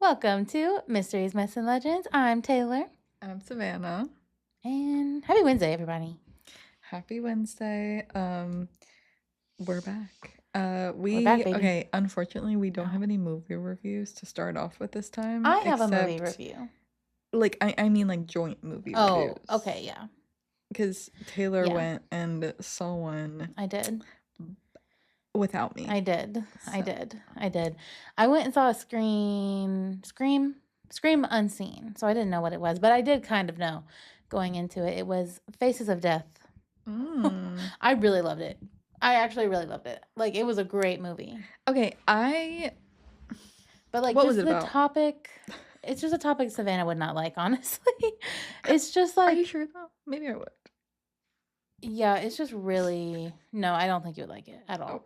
Welcome to Mysteries, Myths, and Legends. I'm Taylor. I'm Savannah. And happy Wednesday, everybody. Happy Wednesday. We're back. We're back, baby. Okay, unfortunately we don't Oh. have any movie reviews to start off with this time. I have a movie review. I mean like joint movie Oh, reviews. okay, yeah. Because Taylor Yeah. went and saw one I did. without me. I did. I went and saw a Scream Unseen. So I didn't know what it was, but I did kind of know going into it. It was Faces of Death. I really loved it. I actually really loved it. Like, it was a great movie. Okay, But like, what just was it the about? topic, it's just a topic Savannah would not like, honestly. It's just like, Are you sure though? Maybe I would. yeah, it's just really, no, I don't think you would like it at all.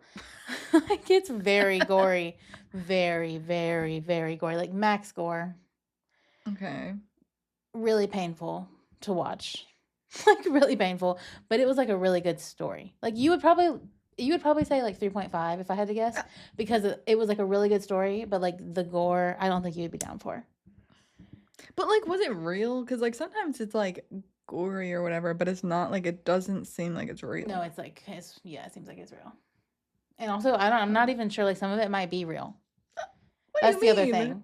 Like, it's very gory, very, very, very gory, like max gore. Okay. Really painful to watch. Like, really painful, but it was like a really good story. Like, you would probably say like 3.5 if I had to guess, because it was like a really good story, but like the gore, I don't think you'd be down for. But like, was it real? Because like sometimes it's like gory or whatever, but it's not, like, it doesn't seem like it's real. No, it's like, yeah, it seems like it's real. And also, I'm not even sure, like, some of it might be real. What That's do you the other mean? thing.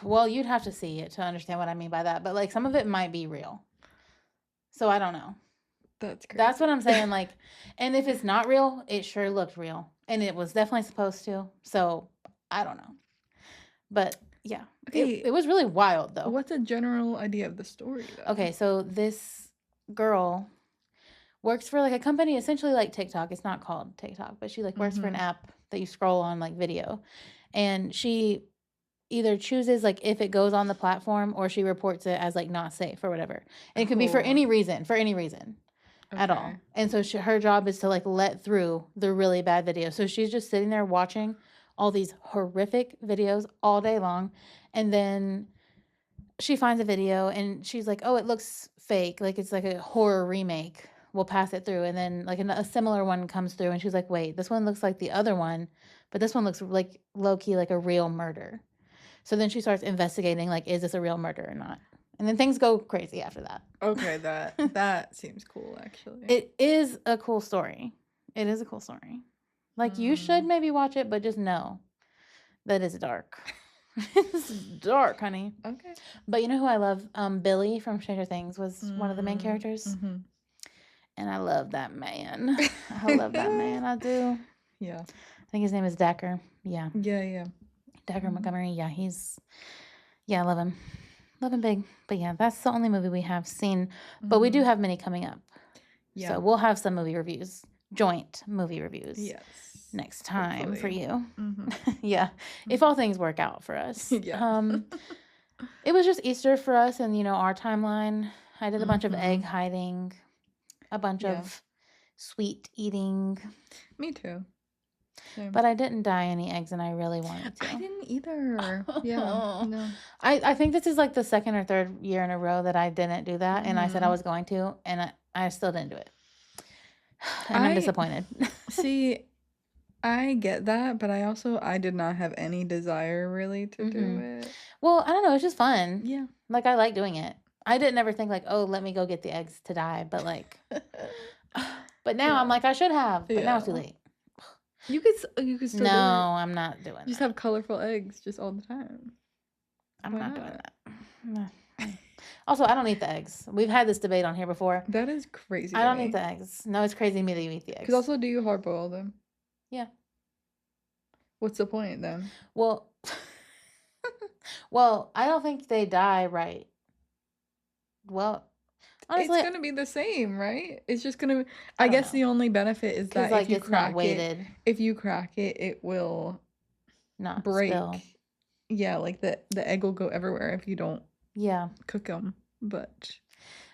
Well, you'd have to see it to understand what I mean by that, but like some of it might be real. So I don't know. That's crazy. That's what I'm saying. Like, and if it's not real, it sure looked real, and it was definitely supposed to. So I don't know, but yeah, Okay. it was really wild though. What's a general idea of the story though? Okay, so this girl works for like a company essentially like TikTok. It's not called TikTok, but she like works for an app that you scroll on like video, and she either chooses like if it goes on the platform or she reports it as like not safe or whatever. And it could be for any reason, at all. And so her job is to like let through the really bad videos. So she's just sitting there watching all these horrific videos all day long, and then she finds a video and she's like, oh, it looks fake, like it's like a horror remake, we'll pass it through. And then like a similar one comes through and she's like, wait, this one looks like the other one, but this one looks like low-key like a real murder. So then she starts investigating, like, is this a real murder or not? And then things go crazy after that. Okay, that seems cool, actually. It is a cool story. Like, you should maybe watch it, but just know that it's dark. It's dark, honey. Okay. But you know who I love? Billy from Stranger Things was one of the main characters. And I love that man. I love that man. I do. Yeah. I think his name is Decker. Yeah. Yeah. Decker Montgomery. Yeah, I love him. Love him big. But yeah, that's the only movie we have seen. But we do have many coming up. Yeah. So we'll have some movie reviews, joint movie reviews. Yes. Next time Hopefully. For you. Yeah. If all things work out for us. Yeah. It was just Easter for us and, our timeline. I did a bunch of egg hiding, a bunch of sweet eating. Me too. Same. But I didn't dye any eggs, and I really wanted to. I didn't either. Yeah, no. I think this is like the second or third year in a row that I didn't do that, and I said I was going to, and I still didn't do it. And I'm disappointed. See, I get that, but I did not have any desire really to do it. Well, I don't know. It's just fun. Yeah. Like, I like doing it. I didn't ever think like, oh, let me go get the eggs to dye, but like, but now I'm like, I should have, but now it's too late. You could still do it. No, I'm not doing Just that. have colorful eggs just all the time. I'm not doing that. Also, I don't eat the eggs. We've had this debate on here before. That is crazy. I don't eat the eggs. No, it's crazy to me that you eat the eggs. Because also, do you hard boil them? Yeah. What's the point then? Well, I don't think they die right. Well, honestly, it's gonna be the same, right? It's just gonna. I guess the only benefit is that like, if you it's crack not weighted. If you crack it, it will not break. Spill. Yeah, like the egg will go everywhere if you don't. Yeah. Cook them, but.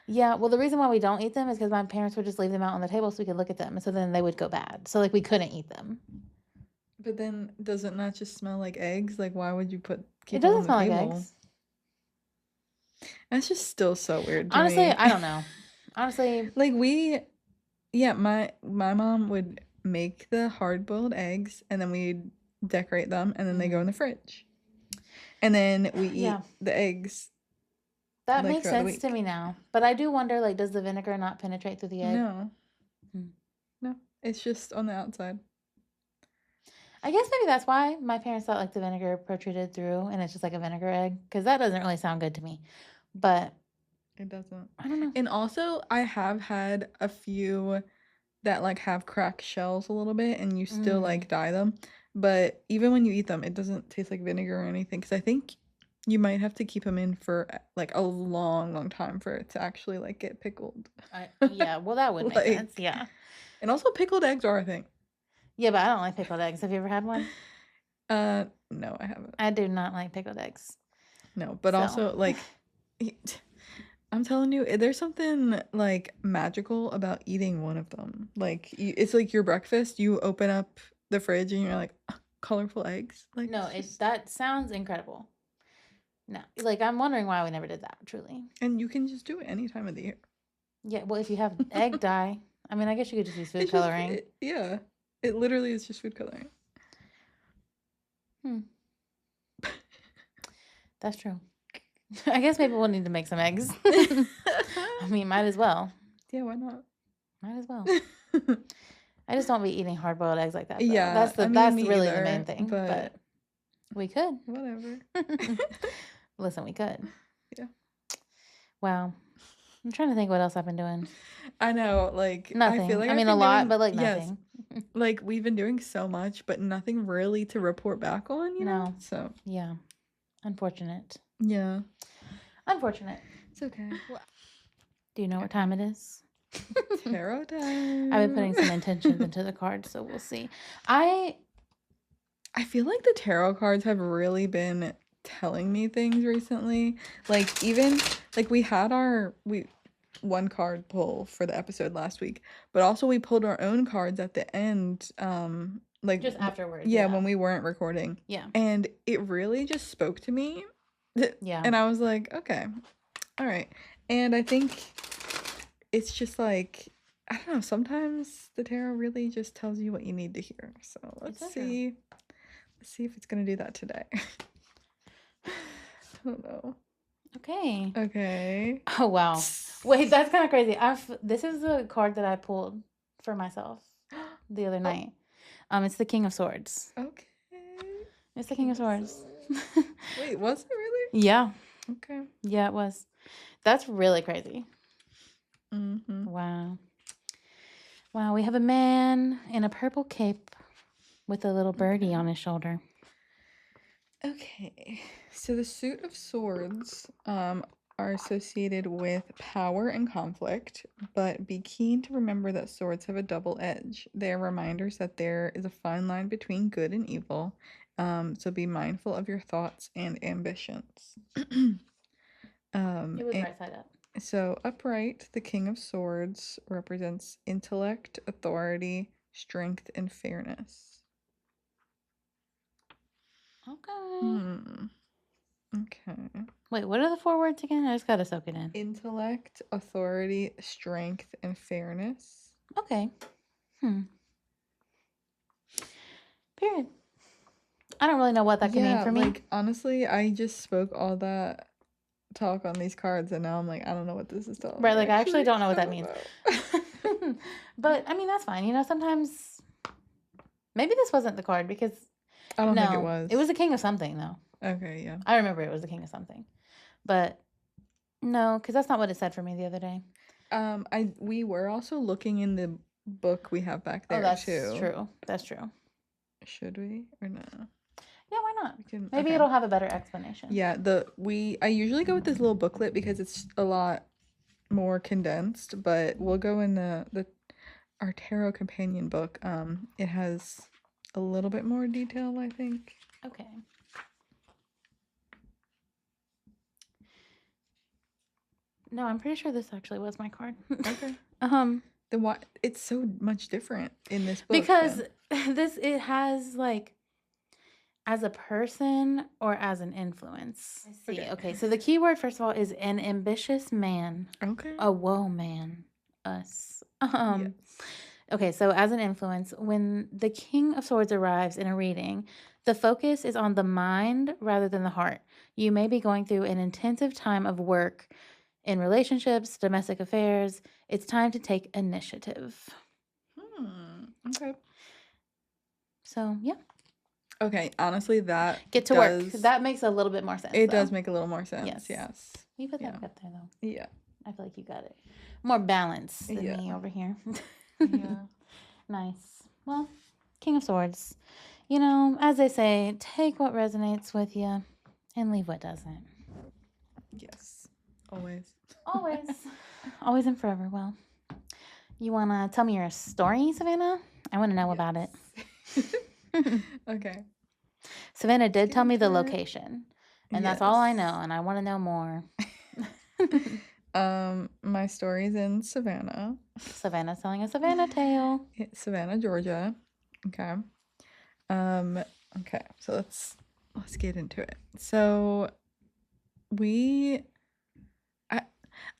Yeah, well, the reason why we don't eat them is because my parents would just leave them out on the table so we could look at them, and so then they would go bad. So like we couldn't eat them. But then, does it not just smell like eggs? Like, why would you keep it doesn't them on the smell table? like eggs. That's just still so weird to Honestly, me. I don't know. Honestly, like my mom would make the hard-boiled eggs, and then we'd decorate them, and then they go in the fridge. And then we Yeah. eat the eggs That like makes throughout the sense to week. me now. But I do wonder, like, does the vinegar not penetrate through the egg? No. Hmm. No. It's just on the outside. I guess maybe that's why my parents thought like the vinegar protruded through and it's just like a vinegar egg because that doesn't really sound good to me. But It doesn't. I don't know. And also, I have had a few that like have cracked shells a little bit and you still like dye them. But even when you eat them, it doesn't taste like vinegar or anything because I think you might have to keep them in for like a long, long time for it to actually like get pickled. Yeah, well, that would make sense. Yeah. And also pickled eggs are a thing. Yeah, but I don't like pickled eggs. Have you ever had one? No, I haven't. I do not like pickled eggs. No, but So. also like I'm telling you, there's something like magical about eating one of them. Like it's like your breakfast. You open up the fridge and you're like, colorful eggs. Like No, that sounds incredible. No, like I'm wondering why we never did that. Truly. And you can just do it any time of the year. Yeah, well, if you have egg dye, I mean, I guess you could just use food coloring. Yeah, it literally is just food coloring. That's true. I guess maybe we'll need to make some eggs. I mean, might as well. Yeah, why not? Might as well. I just don't be eating hard boiled eggs like that. Though. Yeah, that's really the main thing. But we could. Whatever. Listen, we could. Yeah. Wow. I'm trying to think what else I've been doing. I know, like nothing. I feel like I mean, a lot, but like nothing. Yes, like we've been doing so much, but nothing really to report back on. You know. So yeah, unfortunate. Yeah. Unfortunate. It's okay. Do you know what time it is? Tarot time. I've been putting some intentions into the cards, so we'll see. I feel like the tarot cards have really been telling me things recently. Like even like we had one card pull for the episode last week, but also we pulled our own cards at the end, like just afterwards. Yeah, when we weren't recording. Yeah. And it really just spoke to me. Yeah. And I was like, okay, all right. And I think it's just like, I don't know, sometimes the tarot really just tells you what you need to hear. So let's see. Let's see if it's gonna do that today. I don't know. Okay. Oh wow. Wait, that's kind of crazy. This is the card that I pulled for myself the other night. It's the King of Swords. Okay. It's the King of Swords. Wait, was it really? Yeah. Okay. Yeah, it was. That's really crazy. Mm-hmm. Wow. Wow, we have a man in a purple cape with a little birdie on his shoulder. Okay. So the suit of swords are associated with power and conflict, but be keen to remember that swords have a double edge. They are reminders that there is a fine line between good and evil. So be mindful of your thoughts and ambitions. It was right side up. So upright, the King of Swords represents intellect, authority, strength, and fairness. Okay. Okay. Wait, what are the 4 words again? I just gotta soak it in. Intellect, authority, strength, and fairness. Okay. Period. I don't really know what that can mean for me. Like honestly, I just spoke all that talk on these cards and now I'm like, I don't know what this is telling me. Right, like I actually don't know what that means. But I mean, that's fine. You know, sometimes maybe this wasn't the card because I don't think it was. It was the King of something though. Okay, yeah. I remember it was the King of something. But no, because that's not what it said for me the other day. We were also looking in the book we have back there too. True. That's true. Should we or no? Yeah, why not? Maybe it'll have a better explanation. Yeah, I usually go with this little booklet because it's a lot more condensed, but we'll go in our tarot companion book. It has a little bit more detail, I think. Okay. No, I'm pretty sure this actually was my card. Okay. Then why it's so much different in this book? Because it has like as a person or as an influence. I see. Okay. So the key word, first of all, is an ambitious man. Okay. A woe man. Us. Yes. Okay, so as an influence, when the King of Swords arrives in a reading, The focus is on the mind rather than the heart. You may be going through an intensive time of work in relationships, domestic affairs. It's time to take initiative. Okay. So, yeah. Okay, honestly, that Get to work. That makes a little bit more sense. It does make a little more sense. Yes. Yes. You put that Yeah. up there, though. Yeah. I feel like you got it. More balance than Yeah. me over here. Yeah. Nice. Well, King of Swords. You know, as they say, take what resonates with you and leave what doesn't. Yes. Always. Always. Always and forever. Well, you want to tell me your story, Savannah? I want to know about it. Okay. Savannah did tell me the location, and that's all I know, and I want to know more. My story's in Savannah. Savannah's telling a Savannah tale. Savannah, Georgia. Okay. Okay, so let's get into it. So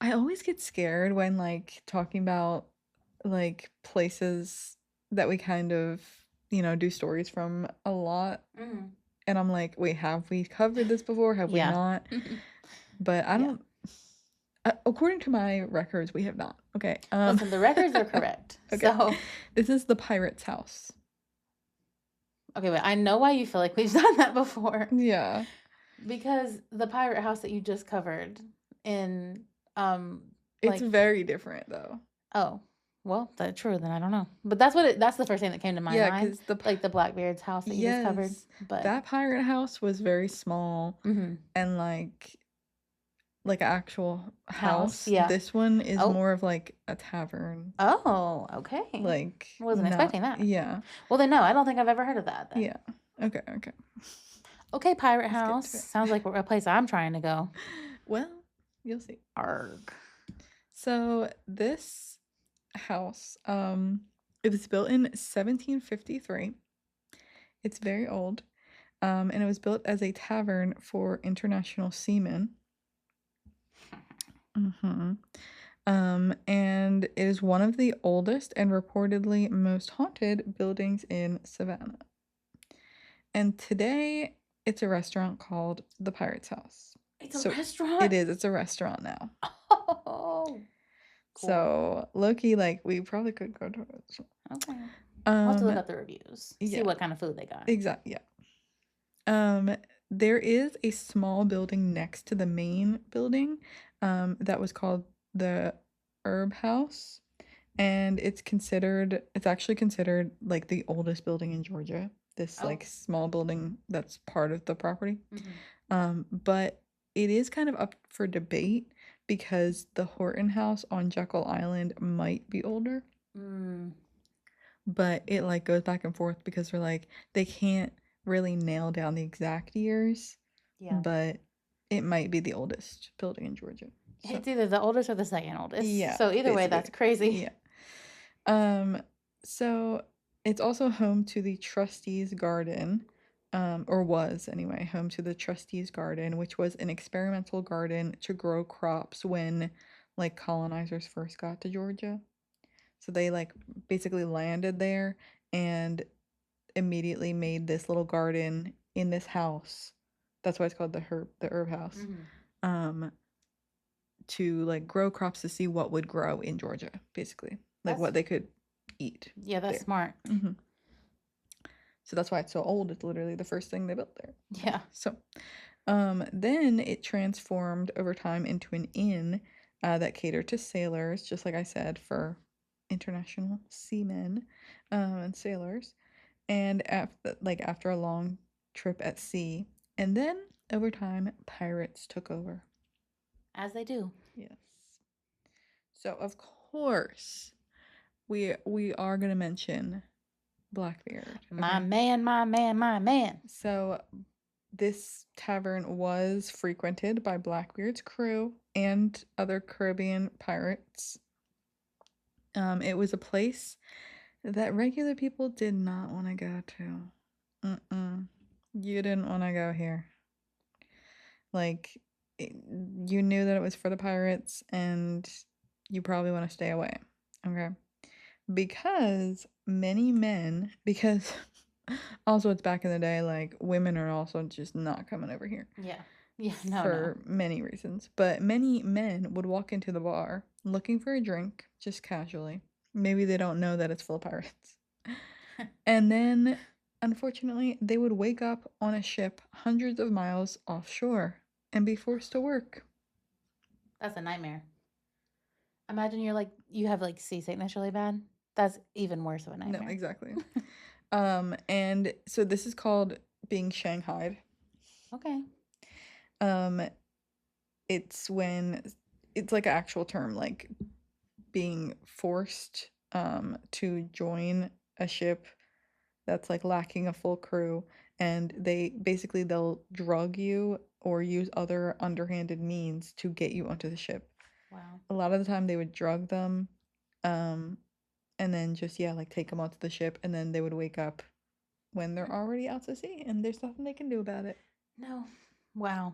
I always get scared when like talking about like places that we kind of, do stories from a lot. And I'm like, wait, have we covered this before? Have we not? But I don't according to my records, we have not. Okay. Listen, the records are correct. Okay. So this is the pirate's house. Okay, but I know why you feel like we've done that before. Yeah. Because the pirate house that you just covered in it's very different though. Oh. Well, that's true, then I don't know. But that's the first thing that came to my mind. Yeah, because the Blackbeard's house that you just covered. But that pirate house was very small and like actual house. Yeah. This one is more of like a tavern. Oh, okay. Like wasn't expecting that. Yeah. Well then no, I don't think I've ever heard of that then. Yeah. Okay. Okay, pirate house. Sounds like a place I'm trying to go. Well, you'll see. Arg. So this house, it was built in 1753. It's very old. And it was built as a tavern for international seamen. And it is one of the oldest and reportedly most haunted buildings in Savannah. And today, it's a restaurant called the Pirate's House. It's a restaurant? It is. It's a restaurant now. Oh, cool. So, low-key, like, we probably could go to a restaurant. Okay. We'll have to look up the reviews. Yeah. See what kind of food they got. Exactly, yeah. There is a small building next to the main building that was called the Herb House. And it's actually considered, like, the oldest building in Georgia. This, like, small building that's part of the property. But it is kind of up for debate because the Horton House on Jekyll Island might be older. But it, like, goes back and forth because they're, like, they can't really nail down the exact years. Yeah. But it might be the oldest building in Georgia. So. It's either the oldest or the second oldest. Yeah. So either way, that's crazy. Yeah. So it's also home to the Trustees Garden, or was anyway, home to the Trustees Garden, which was an experimental garden to grow crops when, like, colonizers first got to Georgia. So they, like, basically landed there and immediately made this little garden in this house. That's why it's called the herb house. To, like, grow crops to see what would grow in Georgia, basically. Like, what they could eat. Yeah, that's smart. So that's why it's so old. It's literally the first thing they built there. Yeah. So, then it transformed over time into an inn that catered to sailors, just like I said, for international seamen and sailors. And after a long trip at sea, and then over time, pirates took over. As they do. Yes. So of course, we are gonna mention Blackbeard. Okay? My man. So this tavern was frequented by Blackbeard's crew and other Caribbean pirates. It was a place that regular people did not want to go to. You didn't want to go here. Like, you knew that it was for the pirates, and you probably want to stay away. Okay? Because Also, it's back in the day, like, women are also just not coming over here Yeah. Yeah, no. for many reasons. But many men would walk into the bar looking for a drink, just casually. Maybe they don't know that it's full of pirates. And then, unfortunately, they would wake up on a ship hundreds of miles offshore and be forced to work. That's a nightmare. Imagine you have like seasickness really bad. That's even worse of a No, nightmare. exactly. And so this is called being shanghaied. Okay. Um, it's when it's like an actual term, like being forced to join a ship that's like lacking a full crew, and they'll drug you or use other underhanded means to get you onto the ship. Wow. A lot of the time they would drug them, um, and then just yeah, like take them onto the ship, and then they would wake up when they're already out to sea, and there's nothing they can do about it. No. Wow.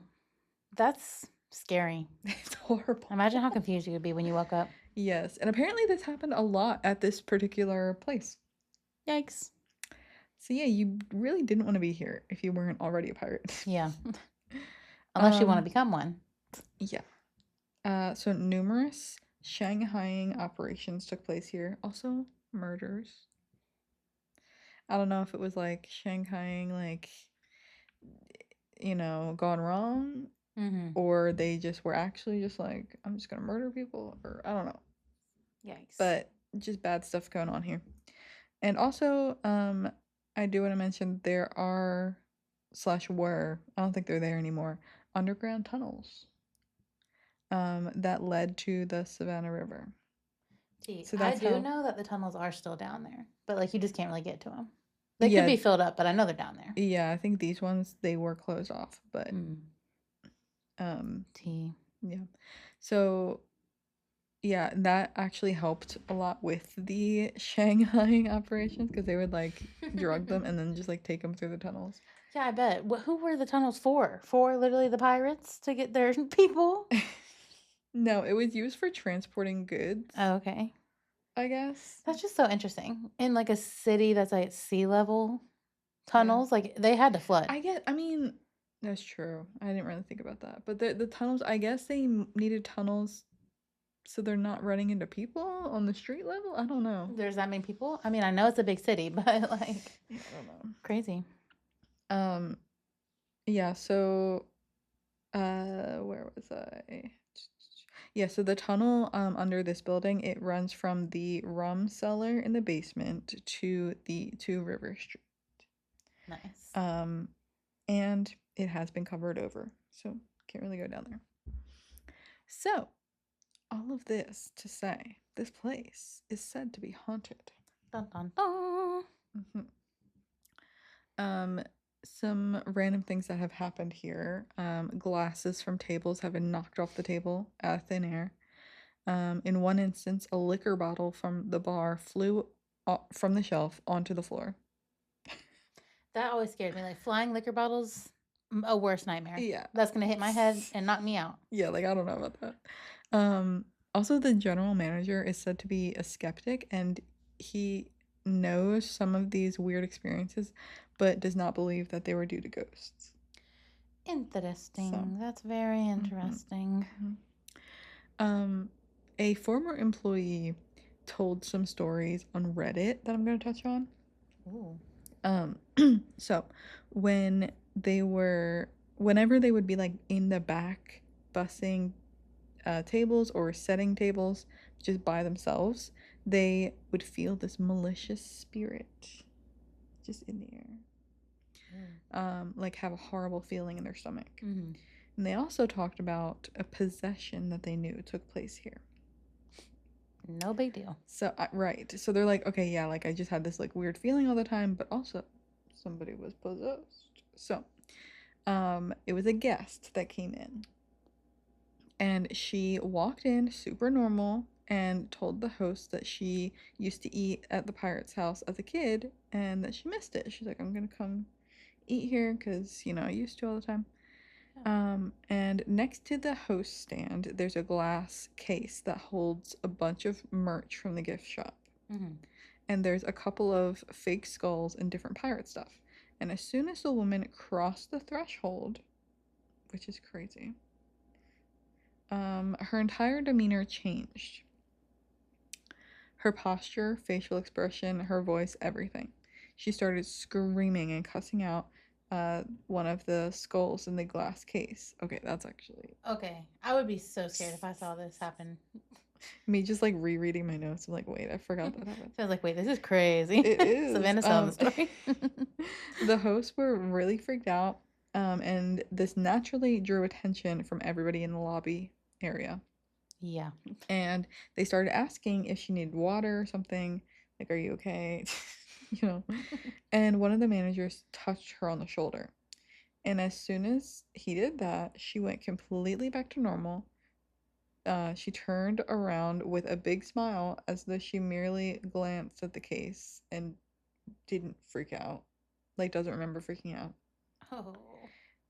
That's scary. It's horrible. Imagine how confused you would be when you woke up. Yes, and apparently this happened a lot at this particular place. Yikes. So yeah, you really didn't want to be here if you weren't already a pirate. Yeah. Unless you want to Um, become one. yeah. So numerous Shanghaiing operations took place here. Also murders. I don't know if it was like Shanghaiing, like, gone wrong, Mm-hmm. or they just were actually just like, I'm just gonna murder people, or I don't know. Yikes. But just bad stuff going on here. And also, I do want to mention there are slash were, I don't think they're there anymore, underground tunnels that led to the Savannah River. See, So I that's do how, know that the tunnels are still down there, but like you just can't really get to them. They could yeah, be filled up, but I know they're down there. yeah, I think these ones they were closed off, but Mm. um, Tea. yeah. So yeah, that actually helped a lot with the Shanghai operations because they would like drug them and then just like take them through the tunnels. Yeah, I bet. Who were the tunnels for? For literally the pirates to get their people? No, it was used for transporting goods, Oh, okay. I guess. That's just so interesting. In like a city that's like sea level Yeah. tunnels, like they had to flood. I mean, that's true. I didn't really think about that. But the tunnels, I guess they needed tunnels so they're not running into people on the street level. I don't know. There's that many people. I mean, I know it's a big city, but like Yeah, I don't know. crazy. Um, yeah, so where was I? Yeah, so the tunnel under this building, it runs from the rum cellar in the basement to River Street. Nice. Um, and it has been covered over, so can't really go down there. So, all of this to say, this place is said to be haunted. Dun dun dun. Mhm. Um, some random things that have happened here. Glasses from tables have been knocked off the table out of thin air. In one instance, a liquor bottle from the bar flew from the shelf onto the floor. That always scared me. Like flying liquor bottles, a worst nightmare. Yeah. That's gonna hit my head and knock me out. Yeah, like I don't know about that. Also the general manager is said to be a skeptic and he knows some of these weird experiences but does not believe that they were due to ghosts. So, Interesting. That's very mhm, interesting. mhm. Um a former employee told some stories on Reddit that I'm going to touch on. Ooh. Um, so when whenever they would be like in the back bussing tables or setting tables just by themselves, they would feel this malicious spirit just in the air. Like have a horrible feeling in their stomach. Mm-hmm. And they also talked about a possession that they knew took place here. No big deal. So right, so they're like, okay, yeah, like I just had this like weird feeling all the time, but also somebody was possessed. So, it was a guest that came in, and she walked in super normal and told the host that she used to eat at the pirate's house as a kid and that she missed it. She's like, I'm gonna come eat here because I used to all the time. And next to the host stand, there's a glass case that holds a bunch of merch from the gift shop. Mm-hmm. and there's a couple of fake skulls and different pirate stuff. And as soon as the woman crossed the threshold, which is crazy, her entire demeanor changed. Her posture, facial expression, her voice, everything. She started screaming and cussing out one of the skulls in the glass case. Okay, that's actually Okay. I would be so scared if I saw this happen. me just like rereading my notes. I'm like, wait, I forgot that happened. So I was like, wait, this is crazy. It is. Savannah's telling the story. The hosts were really freaked out, and this naturally drew attention from everybody in the lobby area. Yeah. And they started asking if she needed water or something. Like, are you okay? You know. And one of the managers touched her on the shoulder. And as soon as he did that, she went completely back to normal. She turned around with a big smile as though she merely glanced at the case and didn't freak out. Like, doesn't remember freaking out. Oh.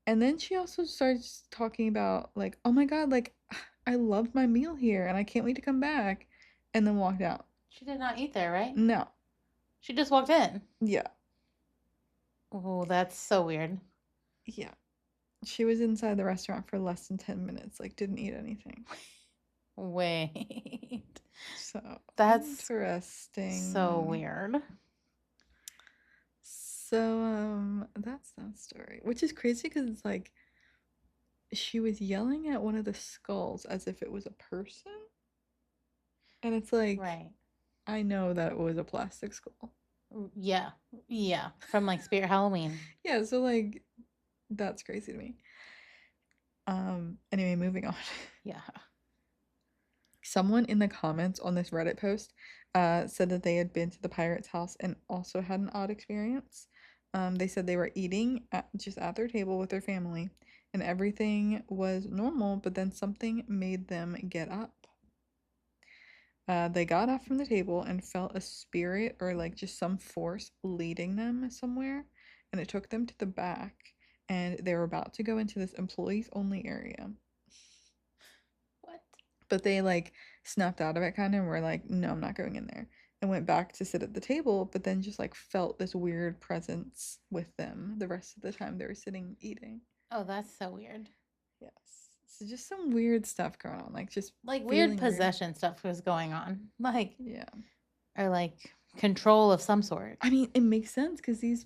And then she also starts talking about, like, oh my god, like, I loved my meal here and I can't wait to come back. And then walked out. She did not eat there, right? No. She just walked in. Yeah. Oh, that's so weird. Yeah. She was inside the restaurant for less than 10 minutes, like, didn't eat anything. Wait. So, That's interesting. so weird. So, that's that story. Which is crazy because it's like, she was yelling at one of the skulls as if it was a person. And it's like, Right. I know that it was a plastic skull. Yeah. Yeah. From like Spirit Halloween. Yeah, so like, that's crazy to me. Anyway, moving on. Yeah. Someone in the comments on this Reddit post said that they had been to the pirate's house and also had an odd experience. They said they were eating just at their table with their family and everything was normal, but then something made them get up. They got up from the table and felt a spirit or like just some force leading them somewhere, and it took them to the back, and they were about to go into this employees only area. What? But they like snapped out of it kind of and were like, no, I'm not going in there. And went back to sit at the table, but then just like felt this weird presence with them the rest of the time they were sitting eating. Oh, that's so weird. Yes. So just some weird stuff going on. Like just Like weird feeling possession stuff was going on. Like, Yeah. or like control of some sort. I mean, it makes sense because these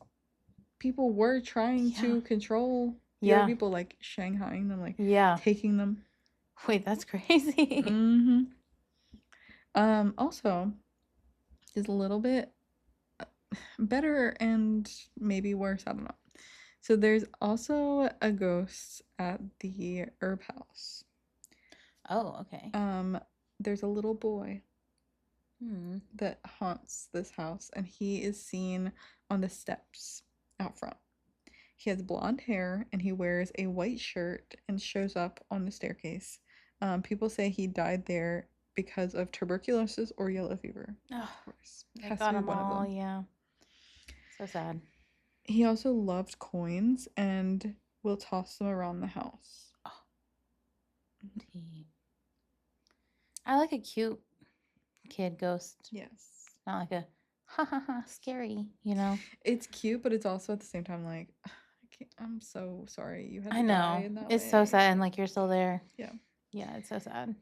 people were trying Yeah. to control the Yeah. other people, like shanghaiing them, like Yeah. taking them. Wait, that's crazy. Mm-hmm. Also, is a little bit better and maybe worse. I don't know. So there's also a ghost at the herb house. Oh, okay. There's a little boy Hmm. that haunts this house, and he is seen on the steps out front. He has blonde hair and he wears a white shirt and shows up on the staircase. People say he died there because of tuberculosis or yellow fever. Oh, Of course, they has got to be them one of all. them. Yeah. So sad. He also loved coins and will toss them around the house. Oh. Tea. I like a cute kid ghost. Yes. Not like a ha ha ha scary, you know? It's cute, but it's also at the same time like, I'm so sorry you had I to die know. in that It's way. so sad and like you're still there. Yeah. Yeah, it's so sad.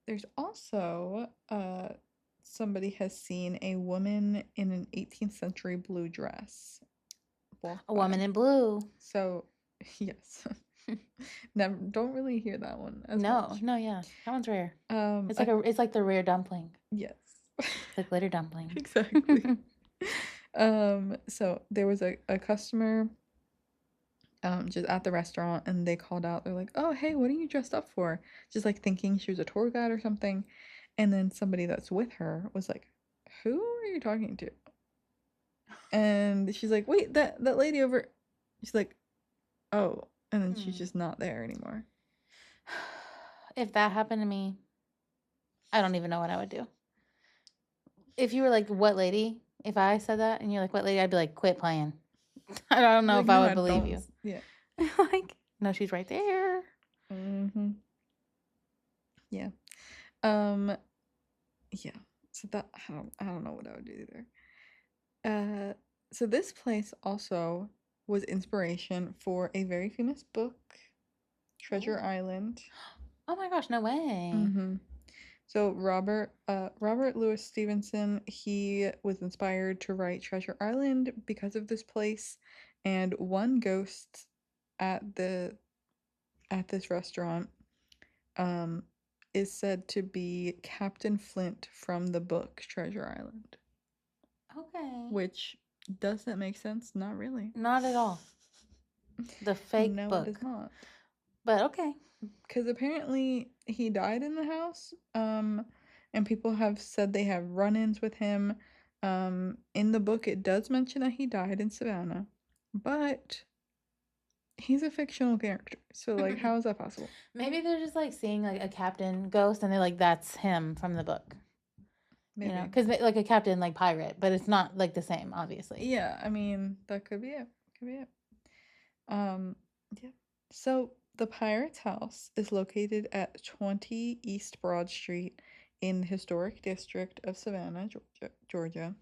There's also somebody has seen a woman in an 18th century blue dress walk A by. woman in blue. So, yes. Never don't really hear that one as No, much. no, yeah. That one's rare. It's I- it's like the rare dumpling. yes. The glitter dumpling. Exactly. So there was a customer just at the restaurant, and they called out, they're like, oh hey, what are you dressed up for? Just like thinking she was a tour guide or something. And then somebody that's with her was like, who are you talking to? And she's like, wait, that lady over. She's like, oh. And then she's just not there anymore. If that happened to me, I don't even know what I would do. If you were like, what lady? If I said that and you're like, what lady? I'd be like, quit playing. I don't know Like, if I no, would believe don't. you. Yeah. Like, no, she's right there. Mm-hmm. Yeah. Yeah. So that I don't know what I would do either. So this place also was inspiration for a very famous book, Treasure Oh. Island. Oh my gosh, no way. Mm-hmm. So Robert Louis Stevenson, he was inspired to write Treasure Island because of this place, and one ghost at the at this restaurant um is said to be Captain Flint from the book Treasure Island, Okay. which does that make sense? Not really. Not at all. The fake No, it does book. not. But okay. Because apparently he died in the house, and people have said they have run-ins with him. In the book, it does mention that he died in Savannah, but he's a fictional character, so like, how is that possible? Maybe they're just like seeing like a captain ghost and they're like, that's him from the book. You know, Maybe. because like a captain like pirate, but it's not like the same, obviously. Yeah, I mean, that could be it. Could be it. Um, yeah. So the Pirate's House is located at 20 East Broad Street in the historic district of Savannah, Georgia.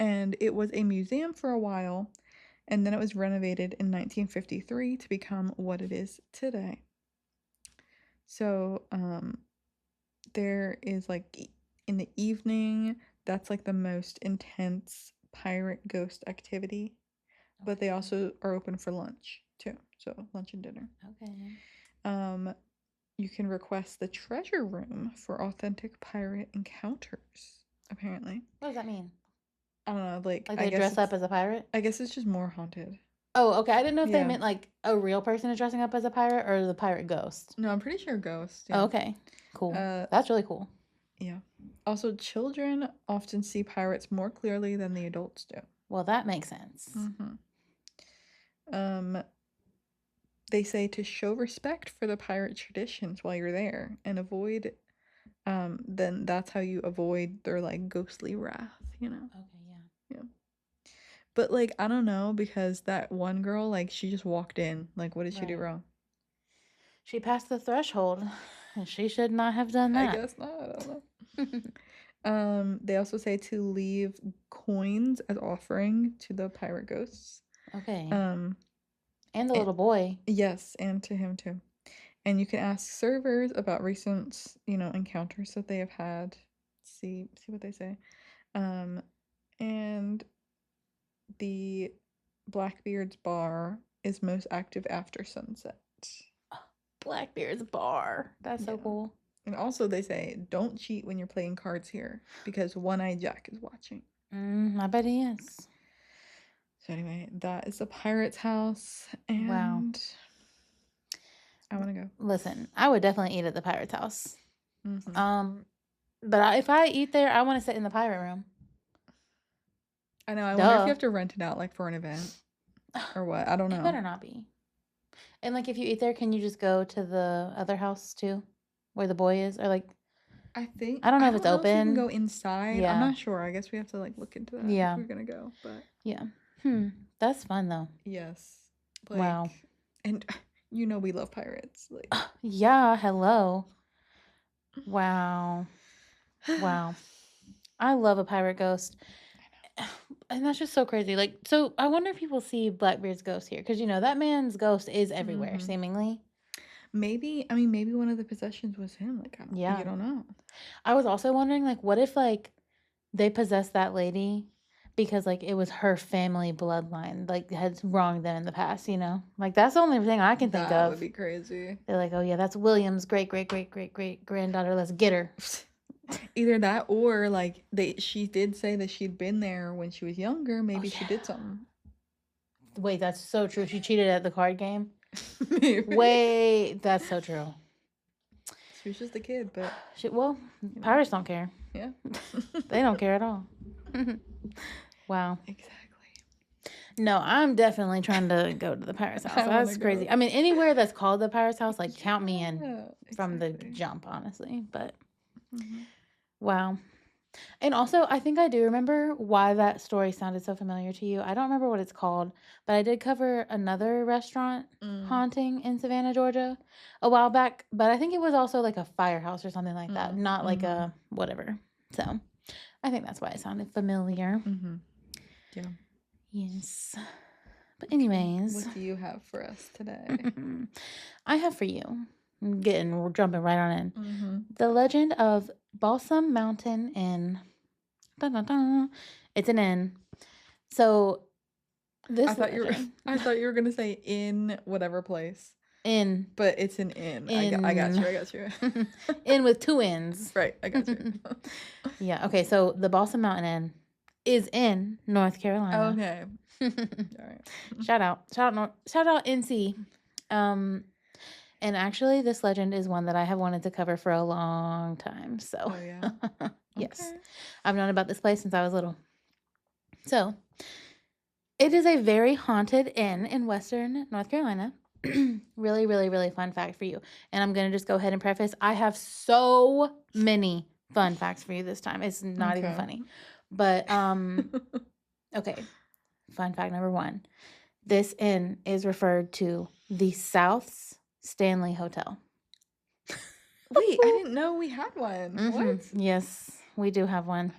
And it was a museum for a while, and then it was renovated in 1953 to become what it is today. So, there is like in the evening, that's like the most intense pirate ghost activity, but they Okay. also are open for lunch too. So, lunch and dinner. Okay. Um, you can request the treasure room for authentic pirate encounters, apparently. What does that mean? I don't know, like Like they dress up as a pirate? I guess it's just more haunted. Oh, okay. I didn't know if they Yeah. meant like a real person is dressing up as a pirate or the pirate ghost. No, I'm pretty sure ghosts. Oh, Yeah. okay. Cool. Uh, That's really cool. yeah. Also, children often see pirates more clearly than the adults do. Well, that makes sense. Um, they say to show respect for the pirate traditions while you're there and avoid. Then that's how you avoid their like ghostly wrath. You know. Okay, yeah. Yeah. But like I don't know because that one girl like she just walked in. Like what did she do Right. wrong? She passed the threshold, and she should not have done I that. guess not. I don't know. They also say to leave coins as offering to the pirate ghosts. Okay. Um, And the and, little boy. yes, and to him too. And you can ask servers about recent, encounters that they have had. See what they say. And the Blackbeard's bar is most active after sunset. Blackbeard's bar. That's so Yeah. cool. And also they say don't cheat when you're playing cards here because One-Eyed Jack is watching. I bet he is. So anyway, that is the Pirate's House, and Wow. I want to go. Listen, I would definitely eat at the pirate's house. Mm-hmm. But if I eat there, I want to sit in the pirate room. I know. I wonder if Duh. you have to rent it out like for an event or what. I don't It know. better not be. And like, if you eat there, can you just go to the other house too, where the boy is, or like? I think I don't know if it's if you can open. go inside. I'm Yeah. not sure. I guess we have to like look into that Yeah. if we're gonna go. But Yeah. That's fun though. yes. Like, Wow. And we love pirates. Like Yeah. Hello. Wow. Wow. I love a pirate ghost. And that's just so crazy. Like, so I wonder if people see Blackbeard's ghost here because that man's ghost is everywhere, Mhm. seemingly. maybe one of the possessions was him. Like Yeah. you don't know. I was also wondering, like, what if like they possessed that lady because like it was her family bloodline, like had wronged them in the past, Like that's the only thing I can think That of. would be crazy. They're like, oh yeah, that's William's great great great great great granddaughter. Let's get her. Either that or like she did say that she'd been there when she was younger. Maybe she yeah. did something. Wait, that's so true. She cheated at the card game. Maybe. Wait, that's so true. She was just a kid, but pirates don't care. Yeah. They don't care at all. Wow. Exactly. No, I'm definitely trying to go to the Pirate's House. I wanna That's crazy. go. I mean, anywhere that's called the Pirate's House, like count me in Yeah, from the exactly. jump, honestly. But Mhm. wow. And also, I think I do remember why that story sounded so familiar to you. I don't remember what it's called, but I did cover another restaurant haunting in Savannah, Georgia a while back. But I think it was also like a firehouse or something like that, not like a whatever. So I think that's why it sounded familiar. Mm-hmm. Yeah. Yes. But Okay. anyways, What do you have for us today? I have for you, jumping right on in, Mm-hmm. the legend of Balsam Mountain Inn. Dun, dun, dun. It's an inn. So I this thought you were legend, I thought you were gonna say in whatever place, in but it's an inn. I got in you. I got you. in with two ins. Right. I got you. Yeah. Okay. So the Balsam Mountain Inn is in North Carolina. Okay. All right. Shout out NC. Um, and actually, this legend is one that I have wanted to cover for a long time. So, Oh yeah. yes, Okay. I've known about this place since I was little. So, it is a very haunted inn in Western North Carolina. Really, really, really fun fact for you. And I'm going to just go ahead and preface I have so many fun facts for you this time. It's not even Okay. funny. But, okay. Fun fact number one. This inn is referred to the South's Stanley Hotel. Wait, I didn't know we had one. What? Yes, we do have one.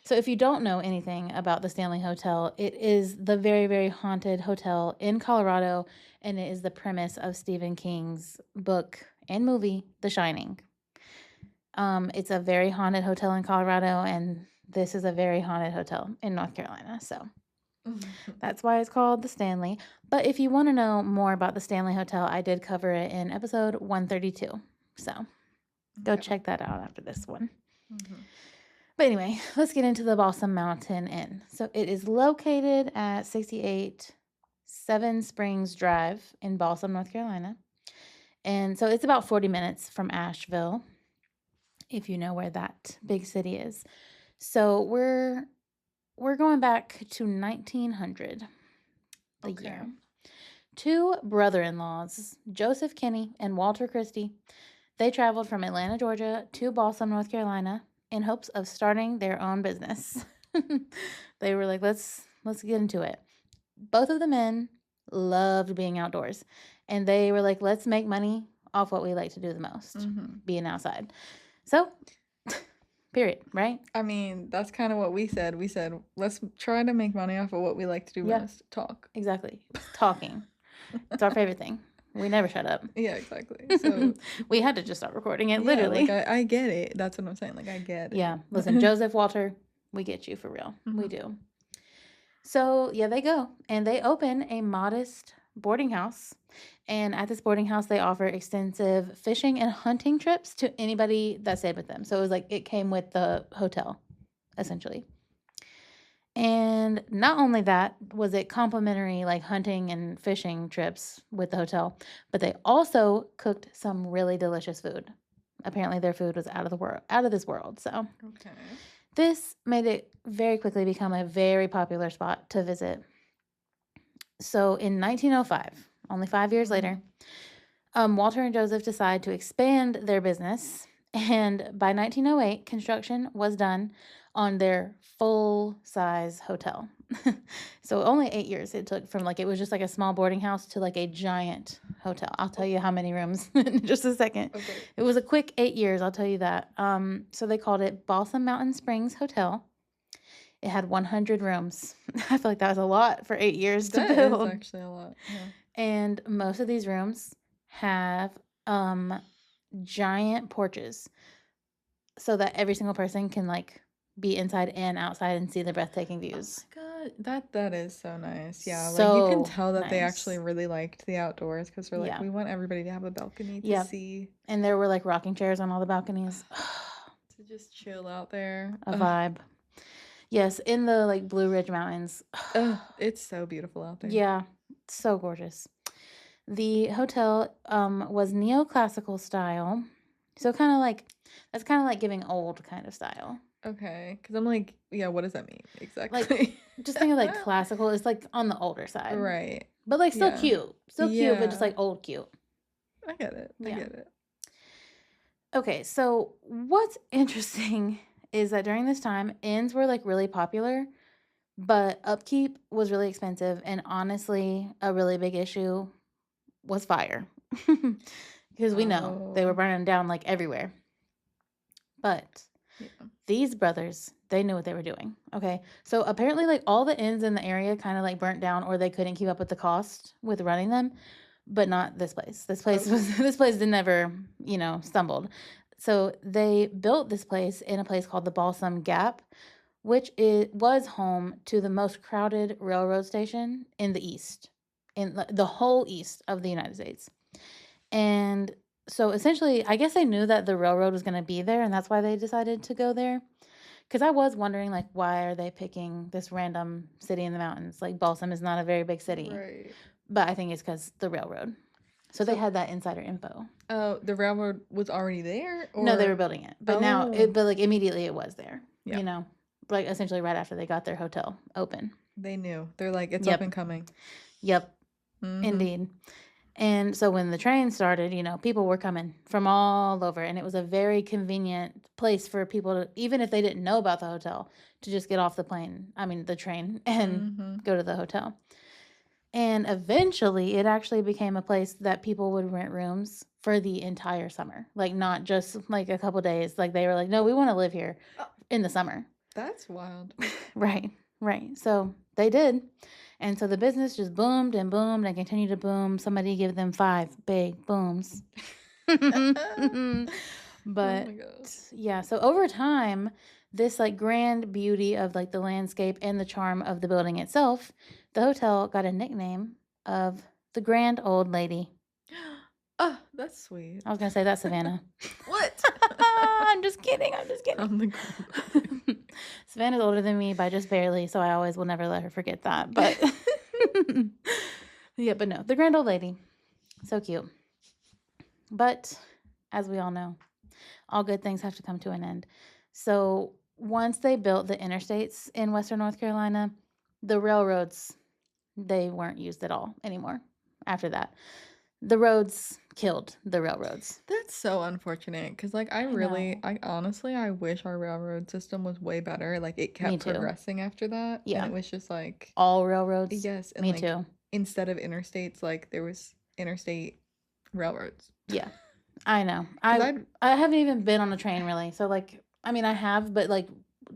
So if you don't know anything about the Stanley Hotel, it is the very, very haunted hotel in Colorado, and it is the premise of Stephen King's book and movie, The Shining. It's a very haunted hotel in Colorado, and this is a very haunted hotel in North Carolina. So that's why it's called the Stanley. But if you want to know more about the Stanley Hotel, I did cover it in episode 132. So go Okay. check that out after this one. Mhm. But anyway, let's get into the Balsam Mountain Inn. So it is located at 68 Seven Springs Drive in Balsam, North Carolina. And so it's about 40 minutes from Asheville, if you know where that big city is. So we're going back to 1900, the Okay. year. Two brother-in-laws, Joseph Kinney and Walter Christie, they traveled from Atlanta, Georgia to Balsam, North Carolina in hopes of starting their own business. They were like, let's get into it. Both of the men loved being outdoors, and they were like, let's make money off what we like to do the most, Mhm. being outside. So, period, right? I mean, that's kind of what we said. We said, let's try to make money off of what we like to do Yeah. most, talk. Exactly. Talking. It's our favorite thing. We never shut up. Yeah, exactly. So We had to just stop recording it, yeah, literally. like I get it. That's what I'm saying. Like I get it. Yeah. Listen, Joseph, Walter, we get you for real. We Mhm. do. So, yeah, they go and they open a modest boarding house. And at this boarding house, they offer extensive fishing and hunting trips to anybody that stayed with them. So it was like it came with the hotel, essentially. And not only that was it complimentary, like hunting and fishing trips with the hotel, but they also cooked some really delicious food. Apparently, their food was out of this world. So Okay. this made it very quickly become a very popular spot to visit. So in 1905, only 5 years later, Walter and Joseph decide to expand their business. And by 1908, construction was done on their full size hotel. So only 8 years it took from like it was just like a small boarding house to like a giant hotel. I'll tell you how many rooms in just a second. Okay. It was a quick 8 years, I'll tell you that. So they called it Balsam Mountain Springs Hotel. It had 100 rooms. I feel like that was a lot for 8 years to That is build. actually a lot. Yeah. And most of these rooms have giant porches so that every single person can like be inside and outside and see the breathtaking views. Oh my God, that is so nice. Yeah, like you can So tell that they nice. actually really liked the outdoors because we're like, Yeah. we want everybody to have a balcony to Yeah. see, And there were like rocking chairs on all the balconies. to just chill out there. A vibe. Yes, in the like Blue Ridge Mountains. It's so beautiful out there. Yeah, so gorgeous. The hotel was neoclassical style. So kind of like that's kind of like giving old kind of style. Okay, because I'm like, yeah, what does that mean exactly? Like just think of like classical. It's like on the older side. Right. But like still Yeah. cute. Still cute, but just Yeah. like old cute. I get it. I Yeah. get it. Okay, so what's interesting is that during this time, inns were like really popular, but upkeep was really expensive. And honestly, a really big issue was fire. Because we know they were Oh. burning down like everywhere. But Yeah. These brothers, they knew what they were doing. Okay. So apparently, like, all the inns in the area kind of like burnt down, or they couldn't keep up with the cost with running them, but not this place. This place Okay. was this place did never, stumbled. So they built this place in a place called the Balsam Gap, which was home to the most crowded railroad station in the East, in the whole East of the United States. And so essentially, I guess they knew that the railroad was going to be there, and that's why they decided to go there. Because I was wondering, like, why are they picking this random city in the mountains? Like, Balsam is not a very big city, Right. but I think it's because the railroad. So they So, had that insider info. oh, the railroad was already there, No, they were or building it, but oh, but like immediately it was there. yeah, Like essentially right after they got their hotel open. they knew. They're like, it's up Yep, and coming. yep, Mm-hmm. indeed. And so when the train started, people were coming from all over, and it was a very convenient place for people to, even if they didn't know about the hotel, to just get off the train, and Mm-hmm. go to the hotel. And eventually, it actually became a place that people would rent rooms for the entire summer, like not just like a couple days. Like they were like, no, we want to live here in the summer. That's wild. Right, right. So they did. And so the business just boomed and boomed and continued to boom. Somebody give them 5 big booms. Oh But my gosh. yeah, so over time, this like grand beauty of like the landscape and the charm of the building itself, the hotel got a nickname of the Grand Old Lady. Oh, that's sweet. I was gonna say that's Savannah. What? I'm just kidding. I'm just kidding. I'm the girl. Savannah's older than me by just barely, so I always will never let her forget that. But yeah, but no, the Grand Old Lady. So cute. But as we all know, all good things have to come to an end. So once they built the interstates in Western North Carolina, the railroads, they weren't used at all anymore after that. The roads killed the railroads. That's so unfortunate because, like, know. I honestly, I wish our railroad system was way better. Like, it Me kept too. progressing after that, and Yeah. it was just like, All railroads. yes, and Me like, too. instead of interstates, like, there was interstate railroads. Yeah. I know. 'Cause I haven't even been on a train really. So like, I mean, I have, but like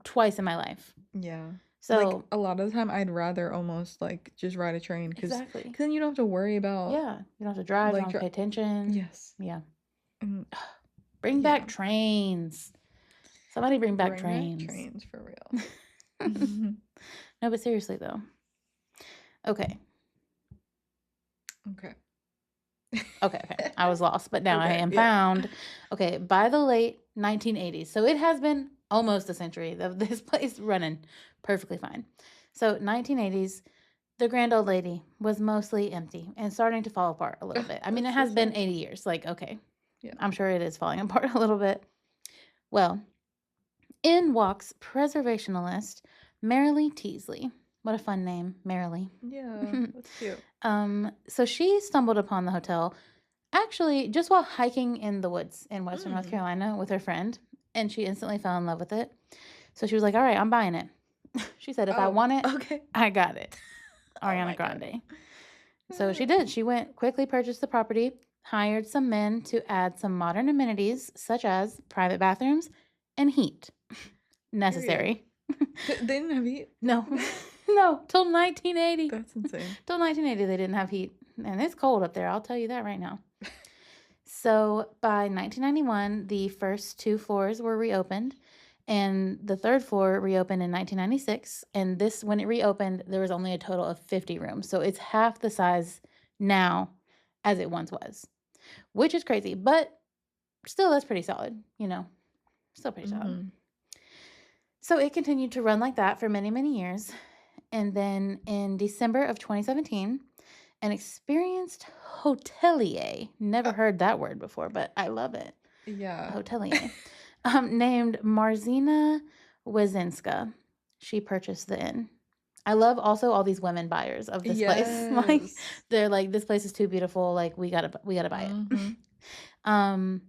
twice in my life. yeah. Like, So a lot of the time, I'd rather almost, like, just ride a train because exactly. then you don't have to worry about, Yeah. You don't have to drive, you like, don't have to pay attention. yes. Yeah. And Bring yeah, back trains. Somebody bring back bring back trains. trains for real. No, but seriously though. Okay. Okay. Okay. I was lost, but now I Okay, am yeah. found. Okay, by the late 1980s. So it has been almost a century of this place running perfectly fine. So 1980s, the Grand Old Lady was mostly empty and starting to fall apart a little bit. I mean, it That's has so been sad. 80 years. Like, okay. Yeah. I'm sure it is falling apart a little bit. Well, in walks preservationalist Marilee Teasley. What a fun name, Marilee. Yeah, that's cute. So she stumbled upon the hotel actually just while hiking in the woods in Western North Carolina with her friend, and she instantly fell in love with it. So she was like, all right, I'm buying it. She said, if I want it, okay. I got it. Oh Ariana my God. Grande. So she did. She quickly purchased the property, hired some men to add some modern amenities such as private bathrooms and heat. Necessary. They didn't have heat? No. No, till 1980. That's insane. Till 1980, they didn't have heat. And it's cold up there, I'll tell you that right now. So by 1991, the first 2 floors were reopened, and the 3rd floor reopened in 1996. And when it reopened, there was only a total of 50 rooms. So it's half the size now as it once was, which is crazy. But still, that's pretty solid, still pretty solid. So it continued to run like that for many, many years. And then in December of 2017, an experienced hotelier, never heard that word before, but I love it. Yeah. Hotelier, named Marzina Wezinska. She purchased the inn. I love also all these women buyers of this place. Like they're like, this place is too beautiful. Like we gotta buy it.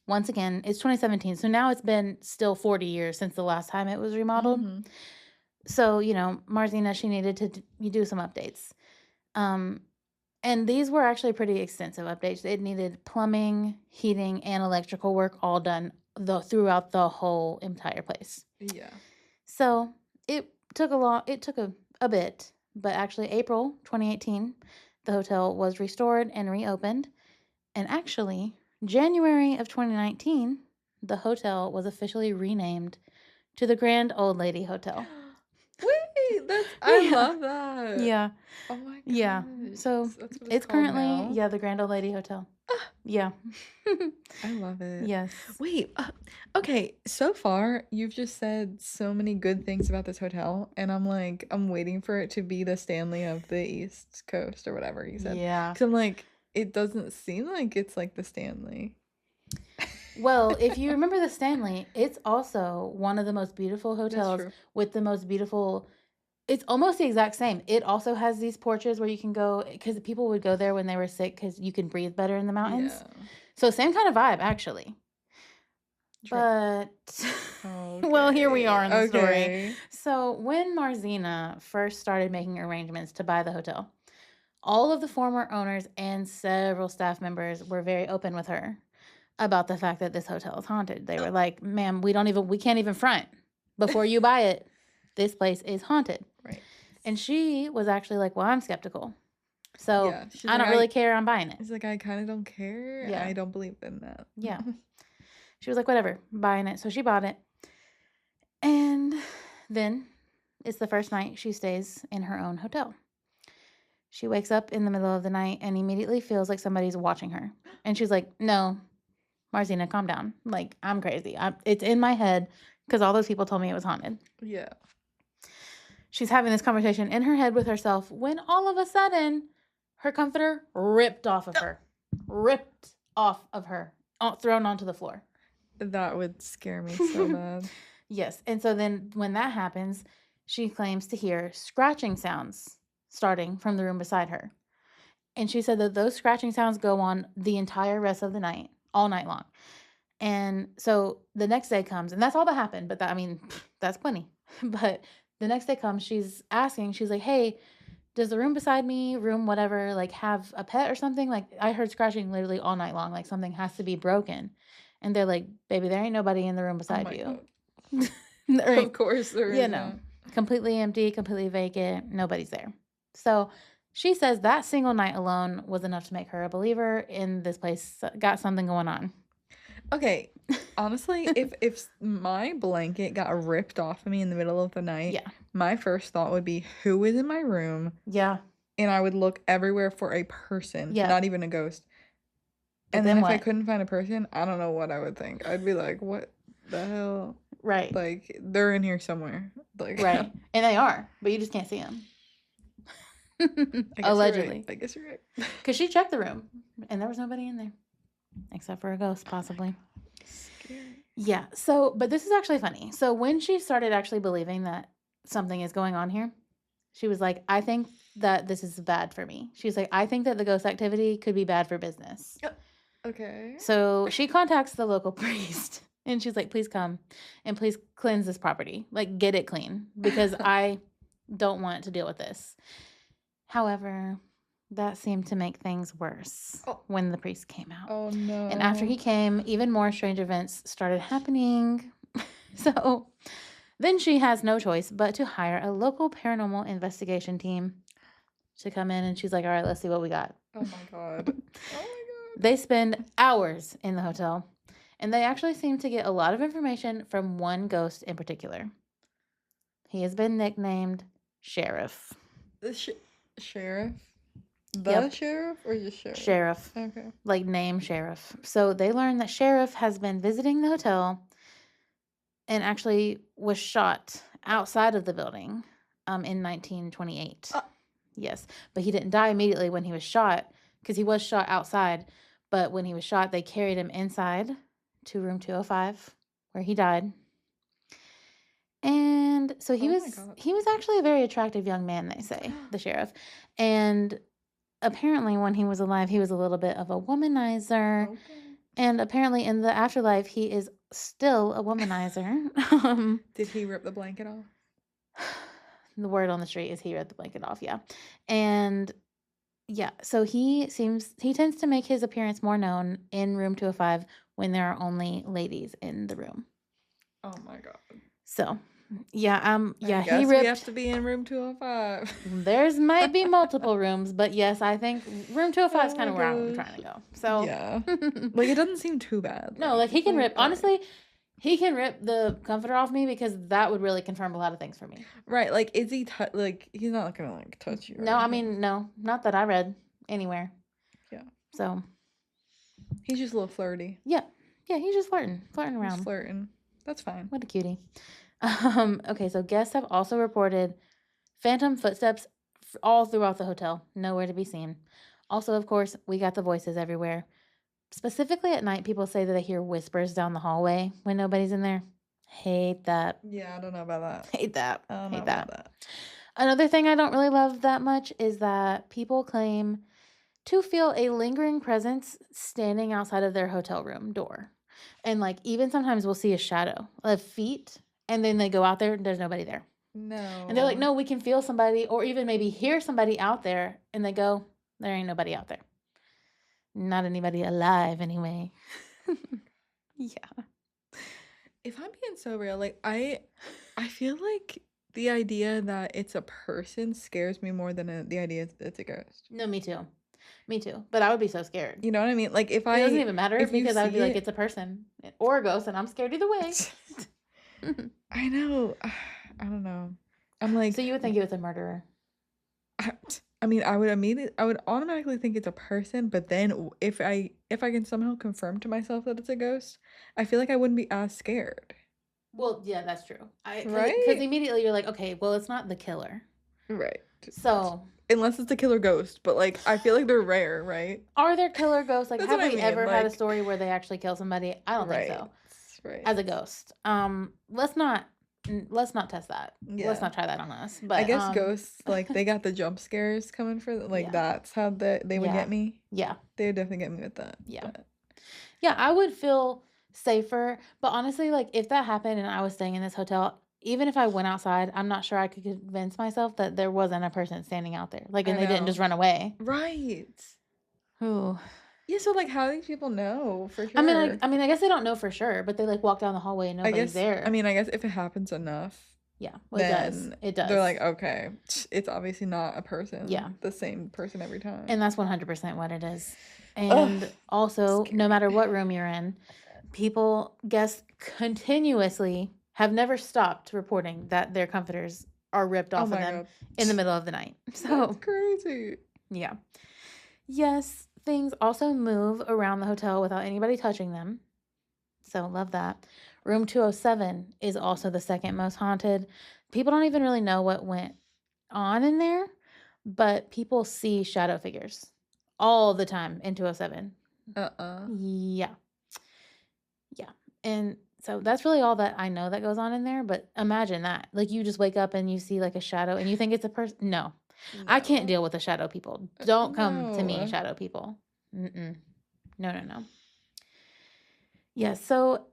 Once again, it's 2017, so now it's been still 40 years since the last time it was remodeled. So, Marzina, she needed to do some updates. And these were actually pretty extensive updates. It needed plumbing, heating, and electrical work all done throughout the whole entire place. Yeah. So it took a bit, but actually April 2018, the hotel was restored and reopened. And actually, January of 2019, the hotel was officially renamed to the Grand Old Lady Hotel. Wait, I Yeah. love that. Yeah. Oh my Yeah. gosh. So That's what it's called currently, now? the Grand Old Lady Hotel. Ah, Yeah. I love it. Yes. Wait, okay, so far you've just said so many good things about this hotel, and I'm like, I'm waiting for it to be the Stanley of the East Coast or whatever you said. Yeah. Because I'm like, it doesn't seem like it's like the Stanley. Well, if you remember the Stanley, it's also one of the most beautiful That's hotels true. with the most beautiful. It's almost the exact same. It also has these porches where you can go because people would go there when they were sick because you can breathe better in the mountains. Yeah. So same kind of vibe, actually. True. But well, here we are in the story. Okay. So when Marzina first started making arrangements to buy the hotel, all of the former owners and several staff members were very open with her about the fact that this hotel is haunted. They were like, "Ma'am, we can't even front before you buy it. This place is haunted." Right. And she was actually like, "Well, I'm skeptical. So Yeah. She's I like, don't really care. I'm buying it." it's like, I kind of don't care. Yeah. I don't believe in that. Yeah. She was like, "Whatever, buying it." So she bought it. And then it's the first night she stays in her own hotel. She wakes up in the middle of the night and immediately feels like somebody's watching her. And she's like, "No, Marzina, calm down. Like, I'm crazy. It's in my head because all those people told me it was haunted." Yeah. She's having this conversation in her head with herself when all of a sudden her comforter ripped off of her. Thrown onto the floor. That would scare me so bad. Yes. And so then when that happens, she claims to hear scratching sounds starting from the room beside her. And she said that those scratching sounds go on the entire rest of the night, all night long. And so the next day comes, and that's all that happened. But that's plenty. But the next day comes, she's like, "Hey, does the room beside me, room whatever, like have a pet or something? Like I heard scratching literally all night long. Like something has to be broken." And they're like, "Baby, there ain't nobody in the room Oh beside my you." god. Of course there You isn't. know, completely empty, completely vacant, nobody's there. So she says that single night alone was enough to make her a believer in this place got something going on. Okay, honestly, if my blanket got ripped off of me in the middle of the night, Yeah. my first thought would be who is in my room, Yeah. and I would look everywhere for a person, Yeah. not even a ghost. But And then if I what? couldn't find a person, I don't know what I would think. I'd be like, what the hell? Right. Like, they're in here somewhere. Like, Right. And they are, but you just can't see them. I guess Allegedly. I guess you're right. Because she checked the room and there was nobody in there except for a ghost, possibly. Scary. Yeah. So, but this is actually funny. So, when she started actually believing that something is going on here, she was like, "I think that this is bad for me." She's like, "I think that the ghost activity could be bad for business." Okay. So, she contacts the local priest and she's like, "Please come and please cleanse this property. Like, get it clean because I don't want to deal with this." However, that seemed to make things worse when the priest came out. Oh no. And after he came, even more strange events started happening. So then she has no choice but to hire a local paranormal investigation team to come in. And she's like, "All right, let's see what we got." Oh my god. Oh my god. They spend hours in the hotel. And they actually seem to get a lot of information from one ghost in particular. He has been nicknamed Sheriff. The sheriff? The Yep. sheriff or just sheriff? Sheriff. Okay. Like name Sheriff. So they learn that Sheriff has been visiting the hotel and actually was shot outside of the building in 1928. Yes. But he didn't die immediately when he was shot because he was shot outside. But when he was shot, they carried him inside to room 205 where he died. And so he was actually a very attractive young man, they say, the sheriff. And apparently when he was alive, he was a little bit of a womanizer. Okay. And apparently in the afterlife, he is still a womanizer. Did he rip the blanket off? The word on the street is he ripped the blanket off, yeah. And Yeah, so he tends to make his appearance more known in room 205 when there are only ladies in the room. Oh my god. So, I yeah, he guess we have ripped. to be in room 205. There's might be multiple rooms, but yes, I think room 205 is Oh kind my of where I'm gosh. trying to go. So, Yeah. Like, it doesn't seem too bad. no, Like, like he it's can like, rip. all right. Honestly, he can rip the comforter off me because that would really confirm a lot of things for me. Right, like, is he like, he's not gonna, like, touch you or No, I anything. mean, no, not that I read anywhere. Yeah. So, He's just a little flirty. yeah, yeah, he's just flirting He's around. flirting. That's fine. What a cutie. Okay, so guests have also reported phantom footsteps all throughout the hotel, nowhere to be seen. Also, of course, we got the voices everywhere. Specifically at night, people say that they hear whispers down the hallway when nobody's in there. Hate that. Yeah, I don't know about that. Hate that. I don't know Hate about that. that. Another thing I don't really love that much is that people claim to feel a lingering presence standing outside of their hotel room door. And like even sometimes we'll see a shadow of feet and then they go out there and there's nobody there. And they're like, No. no, we can feel somebody or even maybe hear somebody out there. And they go, there ain't nobody out there. Not anybody alive anyway. Yeah. If I'm being so real, like, I feel like the idea that it's a person scares me more than the idea it's a ghost. No, me too. Me too. But I would be so scared. You know what I mean? Like, It doesn't even matter if you because I would see be like, it, it's a person or a ghost, and I'm scared either way. I know. I don't know. I'm like, So you would think it was a murderer. I mean, I would automatically think it's a person, but then if I can somehow confirm to myself that it's a ghost, I feel like I wouldn't be as scared. Well, yeah, that's true. Because Right? immediately you're like, okay, well, it's not the killer. Right. So, Unless it's a killer ghost, but like I feel like they're rare, right? are there killer ghosts? Like, That's have what I we mean. ever had a Like, story where they actually kill somebody? I don't think right. so. Right. As a ghost. Let's not test that. Yeah. Let's not try that on us. But I guess ghosts, like, they got the jump scares coming for like Yeah. that's how they would Yeah. get me. Yeah. They would definitely get me with that. Yeah. But Yeah, I would feel safer. But honestly, like if that happened and I was staying in this hotel, even if I went outside, I'm not sure I could convince myself that there wasn't a person standing out there. Like, I and they didn't know. just run away. Right. Ooh. Yeah, so like how do these people know for sure? I mean, I guess they don't know for sure, but they like walk down the hallway and nobody's there. I mean, I guess if it happens enough, yeah, well, it does. then It does. they're like, okay, it's obviously not a person. Yeah. The same person every time. And that's 100% what it is. And also, no matter what room you're in, guests continuously have never stopped reporting that their comforters are ripped off of them in the middle of the night. So that's crazy. Yeah. Yes, things also move around the hotel without anybody touching them. So love that. Room 207 is also the second most haunted. People don't even really know what went on in there, but people see shadow figures all the time in 207. Yeah. Yeah. And so that's really all that I know that goes on in there, but imagine that. Like you just wake up and you see like a shadow and you think it's a person. No. I can't deal with the shadow people. Don't come to me, No. shadow people. No, no, no. Yeah, so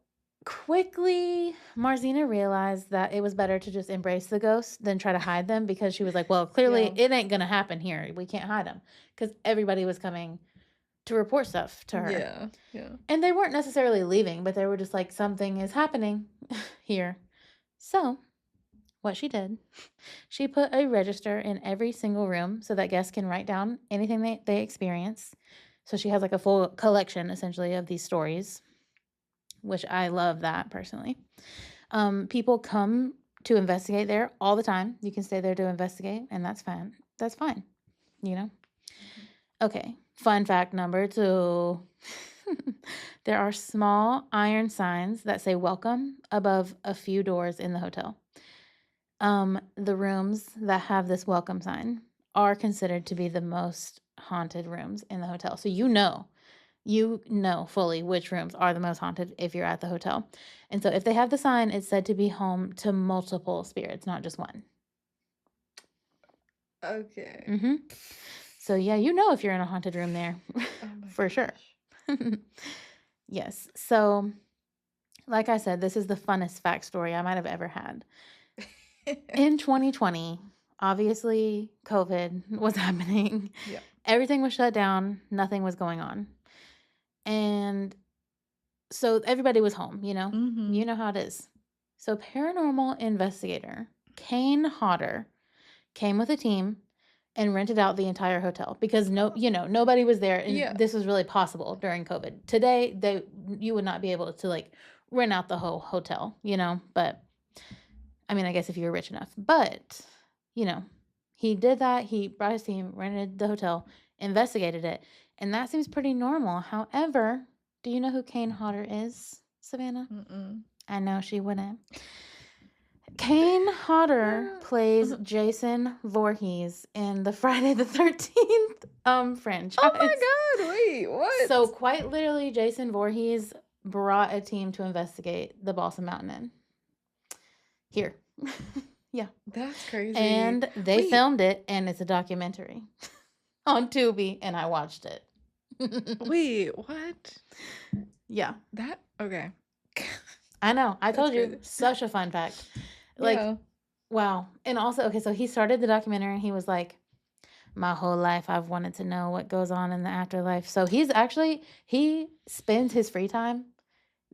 quickly, Marzina realized that it was better to just embrace the ghosts than try to hide them because she was like, well, clearly Yeah. it ain't going to happen here. We can't hide them because everybody was coming to report stuff to her. Yeah, yeah. And they weren't necessarily leaving, but they were just like, something is happening here. So what she did, she put a register in every single room so that guests can write down anything they experience. So she has like a full collection essentially of these stories, which I love that personally. People come to investigate there all the time. You can stay there to investigate, and that's fine. That's fine, you know? Okay, fun fact number 2. There are small iron signs that say welcome above a few doors in the hotel. The rooms that have this welcome sign are considered to be the most haunted rooms in the hotel. So you know fully which rooms are the most haunted if you're at the hotel. And so if they have the sign, it's said to be home to multiple spirits, not just one. Okay. Mm-hmm. So yeah, if you're in a haunted room there, for sure. Yes. So, like I said, this is the funnest fact story I might have ever had. In 2020, obviously COVID was happening. Yeah. Everything was shut down. Nothing was going on. And so everybody was home, you know? Mm-hmm. You know how it is. So paranormal investigator Kane Hodder came with a team and rented out the entire hotel because nobody was there, and Yeah. this was really possible during COVID. Today you would not be able to like rent out the whole hotel, but I mean, I guess if you were rich enough. But, he did that. He brought his team, rented the hotel, investigated it, and that seems pretty normal. However, do you know who Kane Hodder is, Savannah? Mm-mm. I know she wouldn't. Kane Hodder plays Jason Voorhees in the Friday the 13th franchise. Oh my god, wait, what? So quite literally, Jason Voorhees brought a team to investigate the Balsam Mountain Inn. Here. Yeah. That's crazy. And they filmed it, and it's a documentary on Tubi, and I watched it. Wait, what? Yeah. That, okay. I know. I told you, crazy. such a fun fact. Like, Yeah. wow. And also, okay, so he started the documentary, and he was like, my whole life I've wanted to know what goes on in the afterlife. So he spends his free time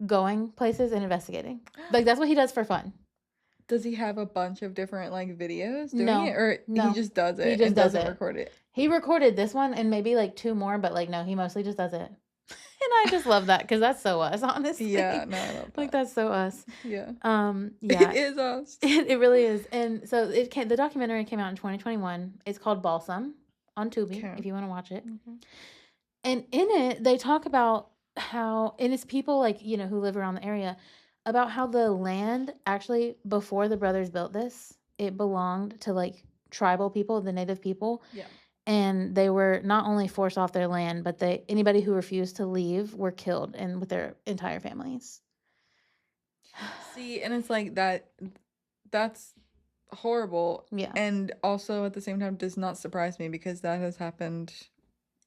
going places and investigating. Like, that's what he does for fun. Does he have a bunch of different like videos doing No, it, or no. he just does it He just and does doesn't it. record it? He recorded this one and maybe like 2 more, but like no, he mostly just does it. And I just love that because that's so us, honestly. Yeah, no, I love that. Like that's so us. Yeah. Yeah. It is us. It really is. And so the documentary came out in 2021. It's called Balsam on Tubi, Okay. if you want to watch it. Mm-hmm. And in it, they talk about how, and it's people like, who live around the area, about how the land actually, before the brothers built this, it belonged to like tribal people, the native people. Yeah. And they were not only forced off their land, but anybody who refused to leave were killed, and with their entire families. See, and it's like that's horrible. Yeah. And also at the same time does not surprise me because that has happened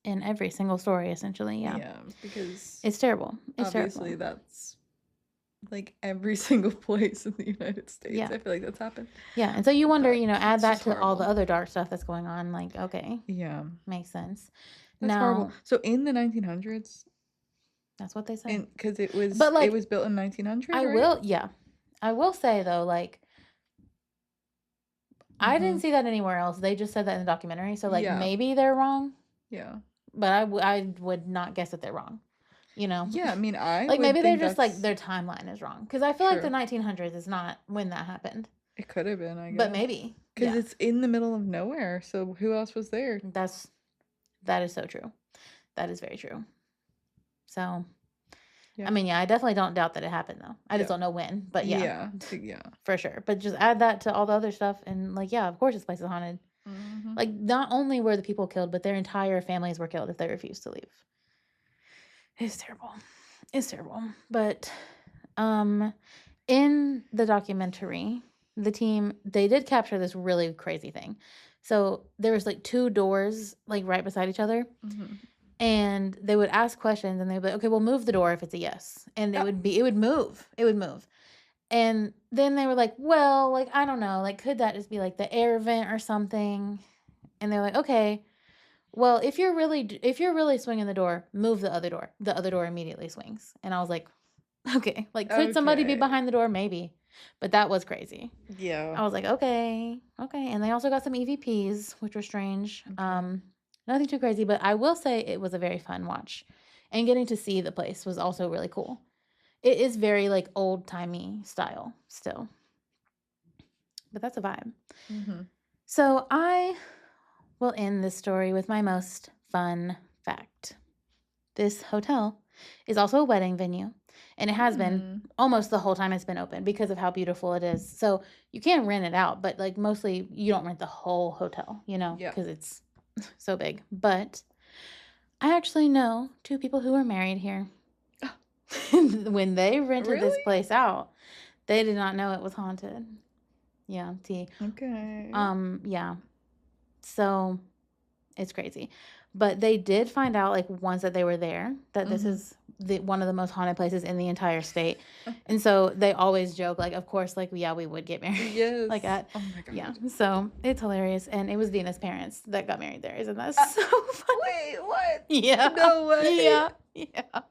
In every single story, essentially. Yeah. Yeah, because It's terrible. It's obviously terrible. that's like every single place in the United States. Yeah. I feel like that's happened. Yeah. And so you wonder, add that just to all the horrible. other dark stuff that's going on. Like, okay. Yeah. Makes sense. That's Now, horrible. So in the 1900s, that's what they say. because it was But, like, it was built in 1900, I will say though, like, I didn't see that anywhere else. They just said that in the documentary. So like maybe they're wrong. Yeah. But I would not guess that they're wrong. Yeah, I mean, like maybe they're just like their timeline is wrong, because I feel like the True. 1900s is not when that happened. It could have been, I guess. But maybe because it's in the middle of nowhere. So who else was there? That is so true. That is very true. So, Yeah. I mean, I definitely don't doubt that it happened though. I just don't know when, but yeah, for sure. But just add that to all the other stuff, and like, yeah, of course, this place is haunted. Mm-hmm. Like, not only were the people killed, but their entire families were killed if they refused to leave. It's terrible. It's terrible. But in the documentary, the team, they did capture this really crazy thing. So there was like 2 doors like right beside each other. Mm-hmm. And they would ask questions, and they'd be like, okay, well, move the door if it's a yes. And it would move. It would move. And then they were like, well, like, I don't know, like, could that just be like the air vent or something? And they're like, okay, well, if you're really swinging the door, move the other door. The other door immediately swings. And I was like, okay, like, could somebody be behind the door? Maybe. But that was crazy. Yeah. I was like, okay. And they also got some EVPs, which were strange. Okay. Nothing too crazy, but I will say it was a very fun watch. And getting to see the place was also really cool. It is very like old-timey style still. But that's a vibe. Mm-hmm. So I will end this story with my most fun fact. This hotel is also a wedding venue, and it has been almost the whole time it's been open because of how beautiful it is. So you can rent it out, but like mostly you don't rent the whole hotel, because it's so big. But I actually know 2 people who are married here. When they rented this place out, they did not know it was haunted. Yeah, T. Okay. Yeah. So It's crazy. But they did find out, like, once that they were there, that this Mm-hmm. is one of the most haunted places in the entire state. And so they always joke, like, of course, like, yeah, we would get married. Yes. Like that. Oh my Yeah. God. So it's hilarious. And it was Dina's parents that got married there. Isn't that Uh, so funny? Wait, what? Yeah. No way. Yeah. Yeah.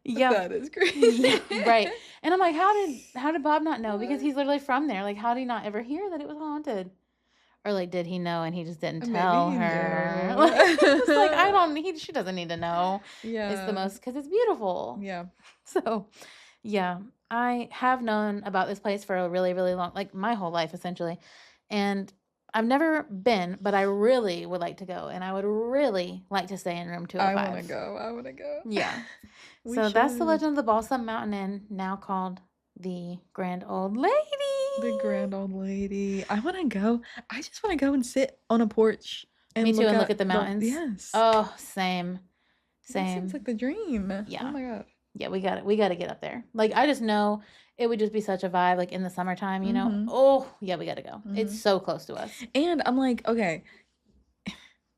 Yeah. That is crazy. Yeah. Right. And I'm like, how did Bob not know? Because he's literally from there. Like, how did he not ever hear that it was haunted? Or like, did he know and he just didn't Maybe tell he her? knew. Like, it's like I don't. She doesn't need to know. It's the Yeah. most because it's beautiful. Yeah. So, yeah, I have known about this place for a really, really long, like my whole life essentially, and I've never been, but I really would like to go, and I would really like to stay in room I want to 205. go. I want to go. Yeah. We So that's the should. legend of the Balsam Mountain Inn, now called the Grand Old Lady. The grand old lady. I want to go. I just want to go and sit on a porch and Me too, and look at the the mountains. yes. Oh, same. That seems like the dream. Oh Yeah. my God. Yeah, we got it. We got to get up there. Like, I just know it would just be such a vibe, like in the summertime, you know? Mhm. Oh, yeah, we got to go. It's Mhm. so close to us. And I'm like, okay.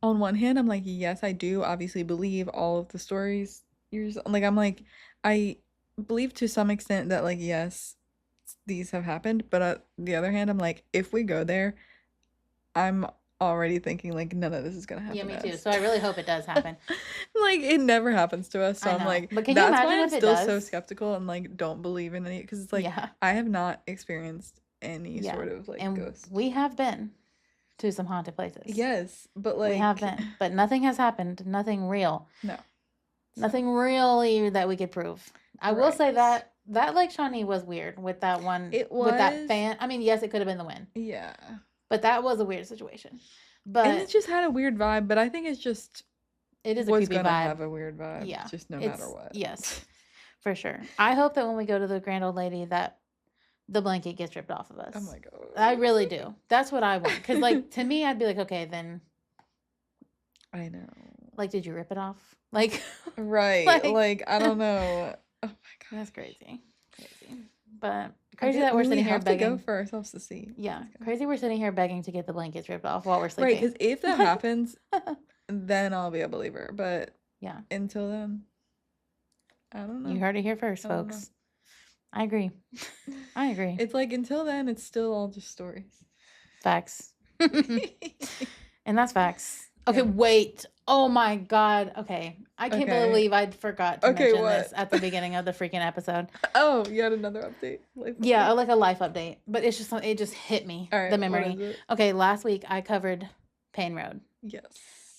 On one hand, I'm like, yes, I do obviously believe all of the stories. Like, I'm like, I believe to some extent that, like, yes, these have happened. But on the other hand, I'm like, if we go there, I'm already thinking, like, none of this is going to happen Yeah, me to too. us. So I really hope it does happen. Like, it never happens to us. So I I'm know. like, But can you that's imagine why I'm if it still so does? skeptical and, like, don't believe in any. Because it's like, Yeah. I have not experienced any Yeah. sort of, like, And ghost. we have been to some haunted places. Yes, but, like. We have been. But nothing has happened. Nothing real. No. Nothing really that we could prove. I will say Right. that Lake Shawnee was weird with that one. It With that was. fan. I mean, yes, it could have been the wind. Yeah. But that was a weird situation. And But it just had a weird vibe, but I think it's just it is a was creepy gonna vibe. have a weird vibe. Yeah. Just no matter what. Yes. For sure. I hope that when we go to the Grand Old Lady that the blanket gets ripped off of us. Oh my God. I really do. That's what I want. Because, like, to me, I'd be like, okay, then, I know. like, did you rip it off? Like, Right. Like, I don't know. Oh my God. that's crazy. Crazy. But crazy that we're sitting here have begging. to go for ourselves to see. Yeah. Crazy we're sitting here begging to get the blankets ripped off while we're Right, sleeping. because if that happens, then I'll be a believer. But Yeah. until then, I don't know. You heard it here first, I don't folks. I agree. I agree. It's like until then, it's still all just stories. Facts. And that's facts. Okay, Yeah. wait. Oh my God. Okay. I can't Okay. believe I forgot to Okay, mention what? this at the beginning of the freaking episode. Oh, you had another update? Life Yeah, update? like a life update. But it's just it just hit me. All right, The what memory. is it? Okay, last week I covered Payne Road. Yes.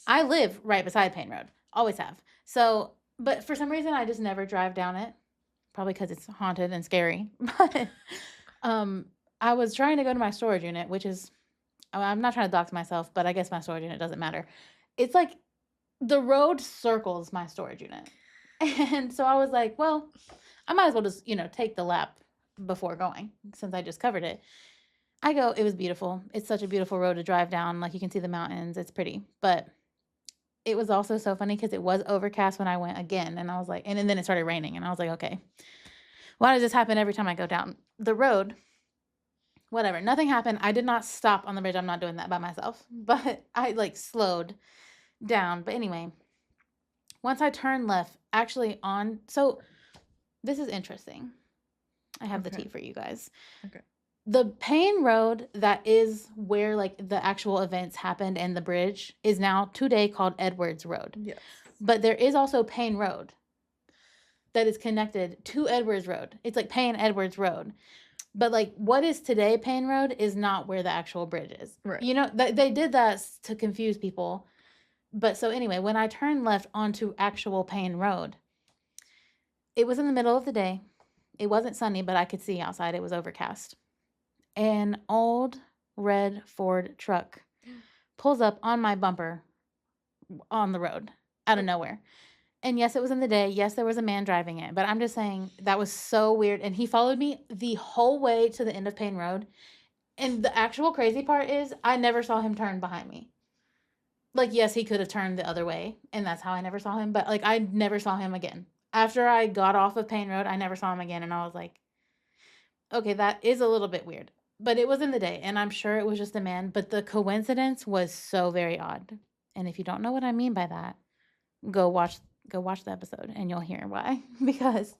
I live right beside Payne Road. Always have. So, but for some reason I just never drive down it. Probably because it's haunted and scary. But I was trying to go to my storage unit, which is I'm not trying to dox myself, but I guess my storage unit doesn't matter. It's like the road circles my storage unit. And so I was like, well, I might as well just, take the lap before going since I just covered it. I go, it was beautiful. It's such a beautiful road to drive down. Like you can see the mountains. It's pretty. But it was also so funny because it was overcast when I went again. And I was like, and then it started raining. And I was like, okay, why does this happen every time I go down the road? Whatever. Nothing happened. I did not stop on the bridge. I'm not doing that by myself. But I like slowed down. But anyway, once I turned left, actually on. So this is interesting. I have the Okay. tea for you guys. Okay. The Payne Road that is where like the actual events happened and the bridge is now today called Edwards Road. Yes. But there is also Payne Road that is connected to Edwards Road. It's like Payne Edwards Road. But like what is today Payne Road is not where the actual bridge is. Right. They did that to confuse people. But so anyway, when I turned left onto actual Payne Road, it was in the middle of the day. It wasn't sunny, but I could see outside. It was overcast. An old red Ford truck pulls up on my bumper on the road out of nowhere. And yes, it was in the day. Yes, there was a man driving it. But I'm just saying that was so weird. And he followed me the whole way to the end of Payne Road. And the actual crazy part is I never saw him turn behind me. Like, yes, he could have turned the other way. And that's how I never saw him. But, like, I never saw him again. After I got off of Payne Road, I never saw him again. And I was like, okay, that is a little bit weird. But it was in the day. And I'm sure it was just a man. But the coincidence was so very odd. And if you don't know what I mean by that, go watch the episode and you'll hear why. Because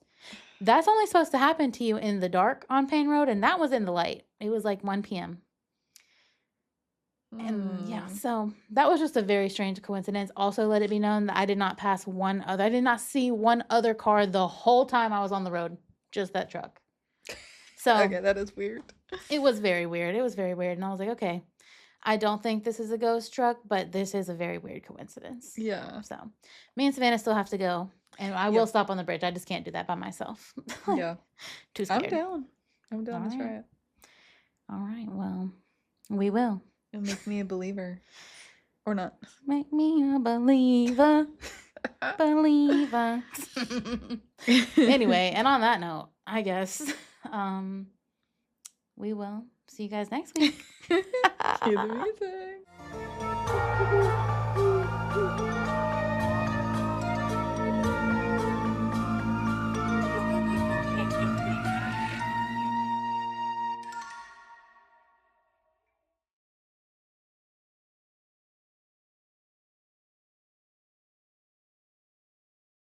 that's only supposed to happen to you in the dark on Payne Road, and that was in the light. It was like 1 p.m. And yeah, so that was just a very strange coincidence. Also, let it be known that I did not see one other car the whole time I was on the road, just that truck. So Okay, that is weird. It was very weird. And I was like, okay, I don't think this is a ghost truck, but this is a very weird coincidence. Yeah. So me and Savannah still have to go, and I will stop on the bridge. I just can't do that by myself. Yeah. Too scared. I'm down to try it. All right, well, we will. It'll make me a believer. Or not. Make me a believer. Believer. Anyway, and on that note, I guess we will see you guys next week. Cue the music.